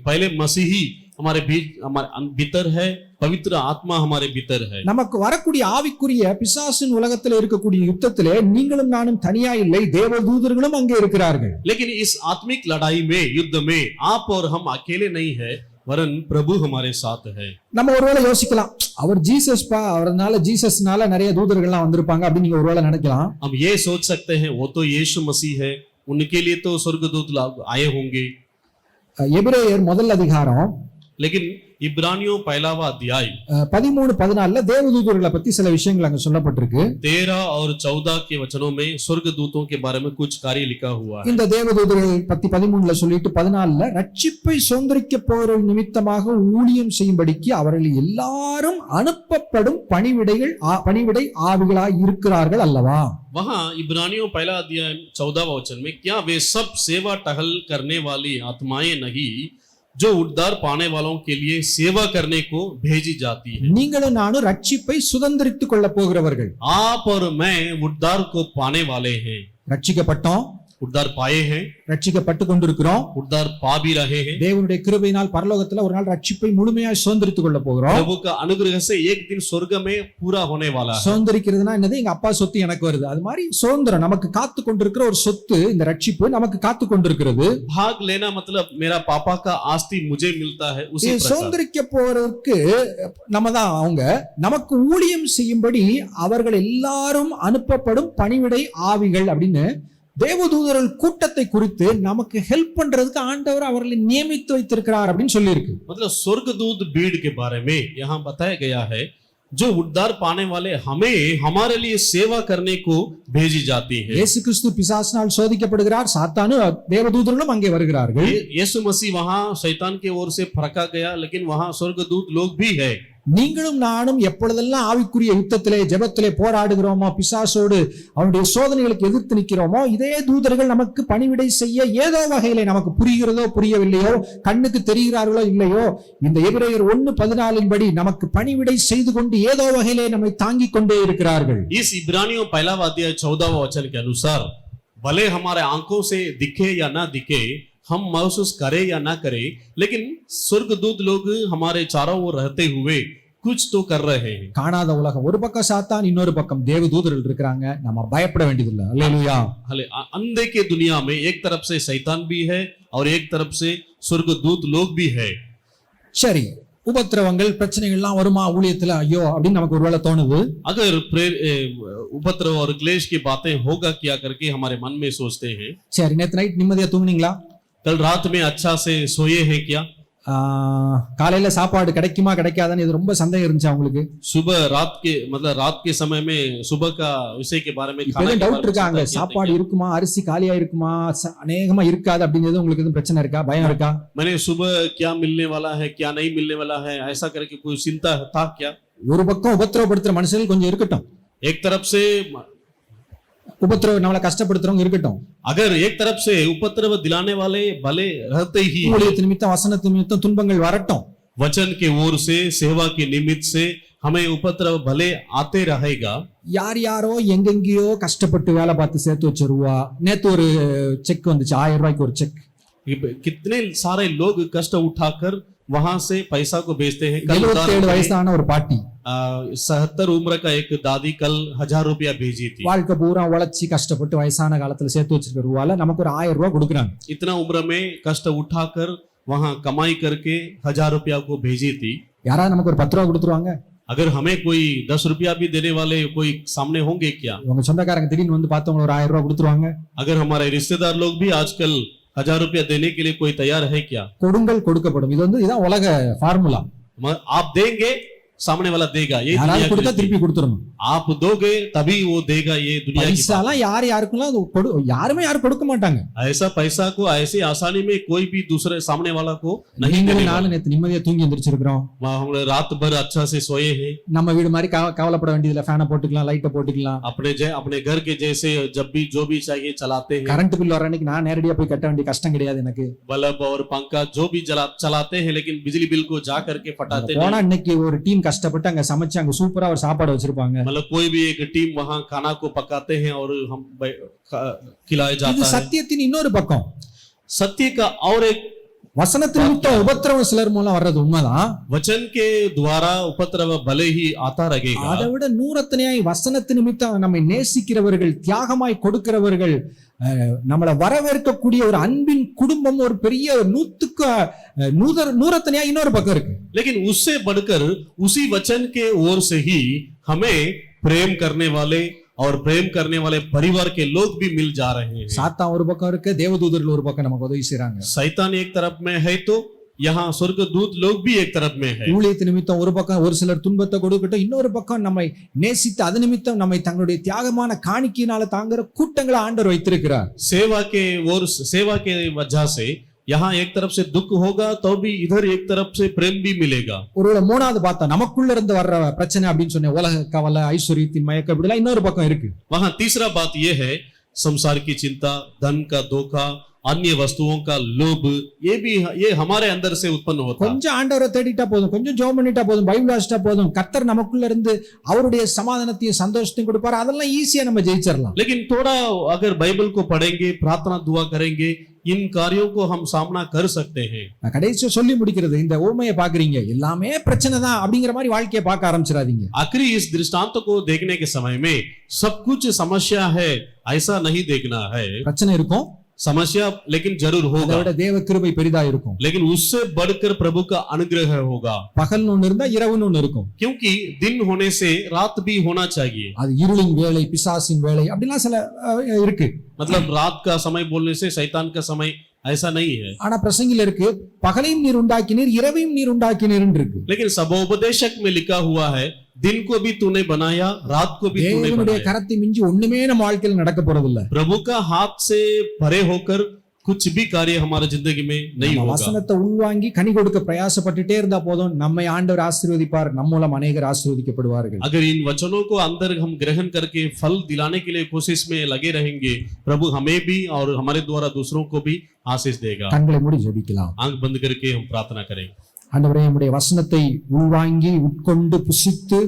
S2: पहले मसीही हमारे बीच हमारे भीतर है, पवित्र आत्मा हमारे भीतर है।
S1: நமக்கு வரக்கூடிய ஆவிக்குரிய பிசாசின் உலகத்தில் இருக்கக்கூடிய யுத்தத்திலே நீங்களும் நானும் தனியா இல்லை, தேவதூதர்களும் அங்கே இருக்கிறார்கள்.
S2: लेकिन इस आत्मिक लड़ाई में युद्ध में आप और हम अकेले नहीं है, वरन प्रभु हमारे साथ है।
S1: நம்ம ஒருவேளை யோசிக்கலாம், அவர் ஜீசஸ் பா, அவர்னால ஜீசஸ்னால நிறைய தூதர்கள்லாம் வந்திருப்பாங்க அப்படின்னு நீங்க ஒருவேளை நினைக்கலாம்.
S2: हम ये सोच सकते हैं वो तो यीशु मसीह है, उनके लिए तो स्वर्गदूत आए होंगे।
S1: எபிரேயர் முதல் அதிகாரம்
S2: लेकिन इब्रानियों पहलावा अध्याय
S1: 13-14 தேவதூதர்களை பத்தி சில விஷயங்கள் அங்க சொல்லப்பட்டிருக்கு.
S2: 13 और 14 के वचनों में स्वर्गदूतों के बारे में कुछ कार्य लिखा हुआ है।
S1: இந்த தேவதூதர்கள் பத்தி 13 சொல்லிட்டு 14 ரட்சிப்பை சுதந்தரிக்க போகிற நிமித்தமாக ஊழியம் செய்யும்படிக்கு அவர்கள் எல்லாரும் அனுப்பப்படும் பணிவிடை ஆவிகளாய் இருக்கிறார்கள் அல்லவா.
S2: वहां इब्रानियों पहला अध्याय 14वां वचन में क्या वे सब सेवा टहल करने वाली आत्माएं नहीं जो उद्धार पाने वालों के लिए सेवा करने को भेजी जाती है।
S1: நீங்களும் நானும் ரட்சிப்பை சுதந்தரித்துக் கொள்ள போகிறவர்கள்.
S2: आप और मैं उद्धार को पाने वाले हैं।
S1: ரட்சிக்கப்பட்டோம்,
S2: उद्धार पाए हैं,
S1: ரட்சிக்கப்பட்டு கொண்டிருக்கிறோம்,
S2: उद्धार पा भी रहे हैं।
S1: தேவனுடைய கிருபையினால் பரலோகத்துல ஒரு நாள் ரட்சிப்பை முழுமையாய் சுதந்தரித்துக் கொள்ள போகிறோம்.
S2: प्रभु का अनुग्रह से एक दिन स्वर्ग में पूरा होने वाला है।
S1: சுதந்தரிக்கிறதுனா என்னது? எங்க அப்பா சொத்து எனக்கு வருது, அது மாதிரி சுதந்திரம் நமக்கு காத்து கொண்டிருக்கிற ஒரு சொத்து, இந்த ரட்சிப்பு நமக்கு காத்து கொண்டிருக்கிறது.
S2: भाग लेना मतलब मेरा पापा का आस्ती मुझे मिलता है, उसी प्रकार
S1: சுதந்தரிக்க போறதுக்கு நம்ம தான் அவங்க, நமக்கு ஊழியம் செய்யும்படி அவர்கள் எல்லாரும் அனுப்பப்படும் பணிவிடை ஆவிகள் அப்படின்னு தேவதூதர்கள் கூட்டத்தை குறித்து நமக்கு ஹெல்ப் பண்றதுக்கு ஆண்டவர் அவர்களை நியமித்து வைத்திருக்கிறார் அப்படின்னு சொல்லியிருக்கு.
S2: मतलब स्वर्गदूत भीड़ के बारे में यहाँ बताया गया है, जो उद्धार पाने वाले हमें हमारे लिए सेवा करने को भेजी जाती है।
S1: இயேசு கிறிஸ்து பிசாசினால் சோதிக்கப்படுகிறார், சாத்தானும் தேவதூதர்களும் அங்கே வருகிறார்கள்.
S2: यीशु मसीह वहां शैतान की ओर से फरका गया, लेकिन वहां स्वर्गदूत लोग भी है।
S1: நீங்களும் நானும் எப்பொழுதெல்லாம் ஆவிக்குரிய யுத்தத்திலே ஜெபத்திலே போராடுகிறோமோ, பிசாசோடு அவனுடைய சோதனைகளுக்கு எதிர்த்து நிற்கிறோமோ, இதே தூதர்கள் நமக்கு பணிவிடை செய்ய ஏதோ வகையிலே நமக்கு புரிகிறதோ புரியவில்லையோ, கண்ணுக்கு தெரிகிறார்களோ இல்லையோ, இந்த எபிரேயர் 1:14 படி நமக்கு பணிவிடை செய்து கொண்டு ஏதோ வகையிலே நம்மை தாங்கிக் கொண்டே இருக்கிறார்கள்.
S2: इस इब्रानियों पहला अध्याय 14वां वचन के अनुसार भले हमारे आंखों से दिखे या ना दिखे, हम महसूस करें या ना करें, लेकिन स्वर्गदूत लोग हमारे चारों ओर रहते हुए कुछ तो कर रहे हैं।
S1: காணாத உலகம் ஒரு பக்கம் சாத்தான், இன்னொரு பக்கம் தேவதூதர்கள் இருக்கிறாங்க. நம்ம பயப்பட வேண்டியதில்லை. அல்லேலூயா.
S2: हले अंधे के दुनिया में एक तरफ से शैतान भी है और एक तरफ से स्वर्गदूत लोग भी है।
S1: சரி, உபத்திரவங்கள் பிரச்சனைகள்லாம் வருமா ஊழியத்துல? ஐயோ அப்படின்னு நமக்கு ஒருவேளை தோணுது.
S2: अगर उपद्रव और क्लेश की बातें होगा क्या करके हमारे मन में सोचते हैं।
S1: சரி, நேத்து நைட் நிம்மதியா தூங்குனீங்களா?
S2: कल रात में अच्छा से सोए हैं क्या?
S1: காலையில சாப்பாடு கிடைக்குமா கிடைக்காதான்னு இது ரொம்ப சந்தேகம் இருந்துச்சு அவங்களுக்கு.
S2: सुबह रात के मतलब रात के समय में सुबह का विषय के बारे में खाना के
S1: டவுட்
S2: बारे में
S1: இருக்காங்க.
S2: चिंता
S1: சாப்பாடு
S2: किया।
S1: இருக்குமா, அரிசி காலியா இருக்குமா, அநேகமா இருக்காது அப்படிங்கிறது உங்களுக்கு எதுவும் பிரச்சனை இருக்கா, பயம் இருக்கா?
S2: मैंने सुबह क्या मिलने वाला है क्या नहीं मिलने वाला है ऐसा करके कोई चिंता था क्या?
S1: ஒரு பக்கம் உபத்திரவப்படுத்துற மனுஷர்கள் கொஞ்சம் இருக்கட்டும்.
S2: एक तरफ से
S1: உபத்திரவ நம்மளை கஷ்டப்படுத்துறவங்க இருக்கட்டும்.
S2: अगर एक तरफ से उपद्रव दिलाने वाले भले रहते ही हैं,
S1: ஊழியத்து நிமித்தம் வசனத்து நிமித்தம் துன்பங்கள் வரட்டும்.
S2: वचन के ओर से सेवा के निमित्त से हमें उपद्रव भले आते रहेगा।
S1: யார் யாரோ எங்கெங்கேயோ கஷ்டப்பட்டு வேலை பார்த்து சேர்த்து வச்ச ரூபா, நேத்து ஒரு செக் வந்துச்சு, 1000 ரூபாய்க்கு ஒரு செக்.
S2: कितने सारे लोग कष्ट उठाकर वहां से पैसा को भेजते हैं। कल
S1: 77 வயசான ஒரு பாட்டி
S2: 70 उम्र का एक दादी कल 1000 रुपया भेजी थी।
S1: வாழ்க்கை பூரா உழைச்சி கஷ்டப்பட்டு வயசான காலத்துல சேர்த்து வச்சிருக்க ரூபால நமக்கு ஒரு 1000 ரூபாய் கொடுக்குறாங்க.
S2: इतना उम्र में कष्ट उठाकर वहां कमाई करके 1000 रुपया को भेजी थी।
S1: யாராவது நமக்கு ஒரு 10 ரூபாய் கொடுத்துருவாங்க?
S2: अगर हमें कोई 10 रुपया भी देने वाले कोई सामने होंगे क्या?
S1: உங்க சொந்தக்காரங்க திடீர்னு வந்து பார்த்தவங்க ஒரு 1000 ரூபாய் கொடுத்துருவாங்க?
S2: अगर हमारे रिश्तेदार लोग भी आजकल 1000 रुपया देने के लिए कोई तैयार है क्या?
S1: கொடுங்கள் கொடுக்கப்படும். இது வந்து இதான் உலக ஃபார்முலா.
S2: आप देंगे सामने वाला देगा, ये दुनिया
S1: யாராவது
S2: की
S1: கொடுத்தா
S2: रीति।
S1: திருப்பி கொடுத்துறணும்.
S2: आप दोगे तभी वो देगा, ये दुनिया की बात।
S1: பைசாலாம் யாருக்குலாம் யாருமே யாரும் கொடுக்க மாட்டாங்க.
S2: ऐसा पैसा को ऐसे आसानी में कोई भी दूसरे सामने वाला को नहीं
S1: நீங்களும்
S2: देने वाला।
S1: நானும் நேத்து நிம்மதியா தூங்கி எந்திரிச்சிருக்கிறோம்.
S2: वहाँ हम लोग रात भर अच्छा से सोए हैं।
S1: நம்ம வீடு மாதிரி கவலைப்பட வேண்டியதில்லை. ஃபேனை போட்டுக்கலாம், லைட்டை போட்டுக்கலாம்.
S2: अपने घर के जैसे जब भी जो भी चाहिए चलाते हैं।
S1: கரண்ட் பில் வர அன்னைக்கு நான் நேரடியா போய் கட்ட வேண்டிய கஷ்டம் கிடையாது எனக்கு.
S2: बल्ब और पंखा जो भी चलाते हैं, लेकिन बिजली बिल को जा करके फटाते
S1: போனா
S2: नहीं।
S1: இன்னைக்கு ஒரு டீம் கஷ்டப்பட்டு அங்க சமைச்சு அங்க சூப்பரா ஒரு சாப்பாடு வச்சிருப்பாங்க.
S2: मतलब कोई भी एक टीम वहाँ खाना को पकाते हैं और हम खिलाए
S1: இது
S2: जाता है।
S1: சத்தியத்தின் இன்னொரு பக்கம்.
S2: सत्य का और एक
S1: வசனத்தின் நிமித்தம் உபத்திரவம் சிலர் மூலம் வர்றது உண்மைதான்.
S2: वचन के द्वारा उपद्रव भले ही आता रहेगा।
S1: அதை விட நூறத்தனையாய் வசனத்தின் நிமித்தம் நம்மை நேசிக்கிறவர்கள், தியாகமாய் கொடுக்கிறவர்கள், நம்மளை வரவேற்கக்கூடிய ஒரு அன்பின் குடும்பம், ஒரு பெரிய நூறத்தனையாய் இன்னொரு பக்கம் இருக்கு.
S2: लेकिन उससे बढ़कर उसी वचन के ओर से ही हमें प्रेम करने वाले और प्रेम करने वाले परिवार के लोग भी मिल जा रहे हैं।
S1: சாத்தான் ஒரு பக்கம் இருக்கு, தேவதூதர்கள் ஒரு பக்கம் நமக்கு உதவி செய்றாங்க.
S2: शैतान एक तरफ में है तो यहाँ स्वर्गदूत लोग भी एक तरफ में है।
S1: ஊழியத்து நிமித்தம் ஒரு பக்கம் ஒரு சிலர் துன்பத்தை கொடுக்கட்டும், இன்னொரு பக்கம் நம்மை நேசித்து அது நிமித்தம் நம்மை தங்களுடைய தியாகமான காணிக்கையினால தாங்குற கூட்டங்களை ஆண்டவர் வைத்திருக்கிறார்.
S2: सेवा के वजह से यहाँ एक तरफ से दुख होगा तो भी इधर एक तरफ से प्रेम भी मिलेगा।
S1: ஒருவேளை மூணாவது பார்த்தா நமக்குள்ள இருந்து வர்ற பிரச்சனை அப்படின்னு சொன்ன உலக கவலை, ஐஸ்வர்யத்தின் மயக்கம், இப்படிலாம் இன்னொரு பக்கம் இருக்கு.
S2: वहाँ तीसरा बात यह है, संसार की चिंता, धन का धोखा, अन्य वस्तुओं का लोभ, ये हमारे अंदर से उत्पन्न होता है।
S1: கொஞ்சம் ஆண்டவரை தேடிட்டா போதும், கொஞ்சம் ஜெபம் பண்ணிட்டா போதும், பைபிள் வாசிட்டா போதும், கர்த்தர் நமக்குள்ள இருந்து அவருடைய சமாதானத்தையும் சந்தோஷத்தையும் கொடுப்பாரு. அதெல்லாம் ஈஸியா நம்ம ஜெயிச்சிடலாம்.
S2: लेकिन थोड़ा अगर बाइबल को पढ़ेंगे, प्रार्थना दुआ करेंगे, इन कार्यों को हम सामना कर सकते हैं।
S1: நான் கடைசியா சொல்லி முடிக்கிறது, இந்த ஓமையை பாக்குறீங்க, எல்லாமே பிரச்சனை தான் அப்படிங்கிற மாதிரி வாழ்க்கையை பார்க்க ஆரம்பிச்சிடாதீங்க.
S2: आखिरी इस दृष्टांत को देखने के समय में सब कुछ समस्या है ऐसा नहीं देखना है।
S1: பிரச்சனை இருக்கும்,
S2: समस्या लेकिन जरूर
S1: அதை
S2: होगा,
S1: விட தேவ கிருபை பெரிதா இருக்கும்.
S2: लेकिन उससे बढ़कर प्रभु का अनुग्रह होगा।
S1: பகல்னு ஒண்ணு இருந்தா இரவுன்னு ஒண்ணு இருக்கும்.
S2: क्योंकि दिन होने से रात भी होना चाहिए।
S1: அது இருளின் வேலை, பிசாசின் வேலை அப்படிலாம் சில இருக்கு.
S2: मतलब रात का समय बोलने से शैतान का समय ऐसा नहीं है।
S1: ஆனா பிரசங்கில இருக்கு, பகலையும் நீர் உண்டாக்கினீர், இரவையும் நீர் உண்டாக்கினீர் இருக்கு.
S2: लेकिन सबोपदेशक में लिखा हुआ है, दिन को भी तूने बनाया, रात को भी तूने
S1: தேவனுடைய
S2: बनाया।
S1: கரத்தை மிஞ்சி ஒண்ணுமே நம்ம வாழ்க்கையில நடக்க போறது இல்ல.
S2: प्रभु का हाथ से परे होकर कुछ भी कार्य हमारे जिंदगी में नहीं
S1: நம்ம
S2: होगा।
S1: வசனத்தை உள்வாங்கி கனி கொடுக்க பிரயாசப்பட்டுட்டே இருந்தா போதும், நம்மை ஆண்டவர் ஆசீர்வதிப்பார், நம்ம மூலம் अनेகர் ஆசீர்வதிக்கப்படுவார்கள்.
S2: अगर इन वचनों को अंदर हम ग्रहण करके फल दिलाने के लिए कोशिश में लगे रहेंगे, प्रभु हमें भी और हमारे द्वारा दूसरों को भी आशीष देगा।
S1: கண்களை மூடி ஜெபிக்கலாம்.
S2: आंख बंद करके हम प्रार्थना करें।
S1: ஆண்டவரே, நம்முடைய வசனத்தை உள்வாங்கி உட்கொண்டு புசித்து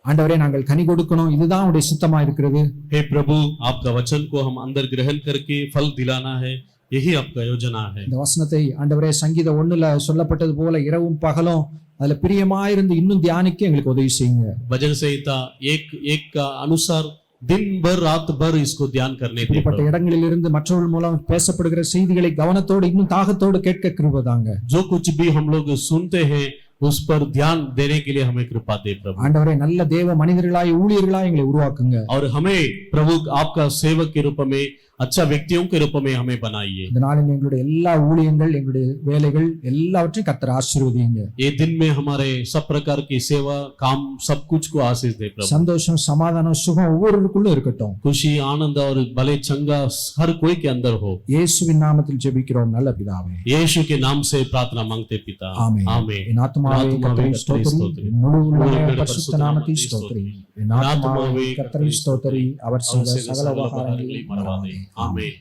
S1: ஆண்டவரே நாங்கள் கனி கொடுக்கணும், இதுதான் உடைய சுத்தமா இருக்கிறது.
S2: हे प्रभु, आपका वचन को हम अंदर ग्रहण करके फल दिलाना है यही आपका योजना है।
S1: இந்த வசனத்தை ஆண்டவரே சங்கீதம் 1ல சொல்லப்பட்டது போல இரவும் பகலும் அதுல பிரியமாயிருந்து இன்னும் தியானிக்க எங்களுக்கு உதவி செய்யுங்க.
S2: भजन संहिता एक एक का अनुसार दिन भर रात भर इसको ध्यान करने दे
S1: இப்படிப்பட்ட இடங்களில் இருந்து மற்றவர்கள் மூலம் பேசப்படுகிற செய்திகளை கவனத்தோடு இன்னும் தாகத்தோடு கேட்க கிருபை தாங்க.
S2: जो कुछ भी हम लोग सुनते हैं उस पर ध्यान देने के लिए हमें कृपा दे प्रभु।
S1: ஆண்டவரே நல்ல தேவ மனிதர்களாய் ஊழியர்களாய் எங்களை உருவாக்குங்க.
S2: और हमें प्रभु आपका सेवक के रूप में अच्छा व्यक्तियों के रूप में हमें बनाइए।
S1: இந்த நாளில் எங்களுடைய எல்லா ஊழியங்கள் எங்களுடைய வேலைகள் எல்லாவற்றையும் கர்த்தர் ஆசீர்வதிங்க.
S2: ये दिन में हमारे सब प्रकार की सेवा काम सब कुछ को आशीष दे प्रभु।
S1: சந்தோஷம் சமாதானம் சுகம் ஒவ்வொருவருக்குள்ள இருக்கட்டும்.
S2: खुशी आनंद और भले चंगा हर कोई के अंदर हो।
S1: இயேசுவின் நாமத்தில் ஜெபிக்கிறோம் நல்ல பிதாவே.
S2: यीशु के नाम से प्रार्थना मांगते पिता।
S1: ஆமென்.
S2: आमीन।
S1: என் ஆத்துமாவே கர்த்தரை ஸ்தோத்திரி, என் முழு உள்ளமே பரிசுத்த நாமத்தை ஸ்தோத்திரி. என் ஆத்துமாவே கர்த்தரை ஸ்தோத்திரி, அவர் செய்த சகல உபகாரங்களை மறவாதே.
S2: ஆமென்।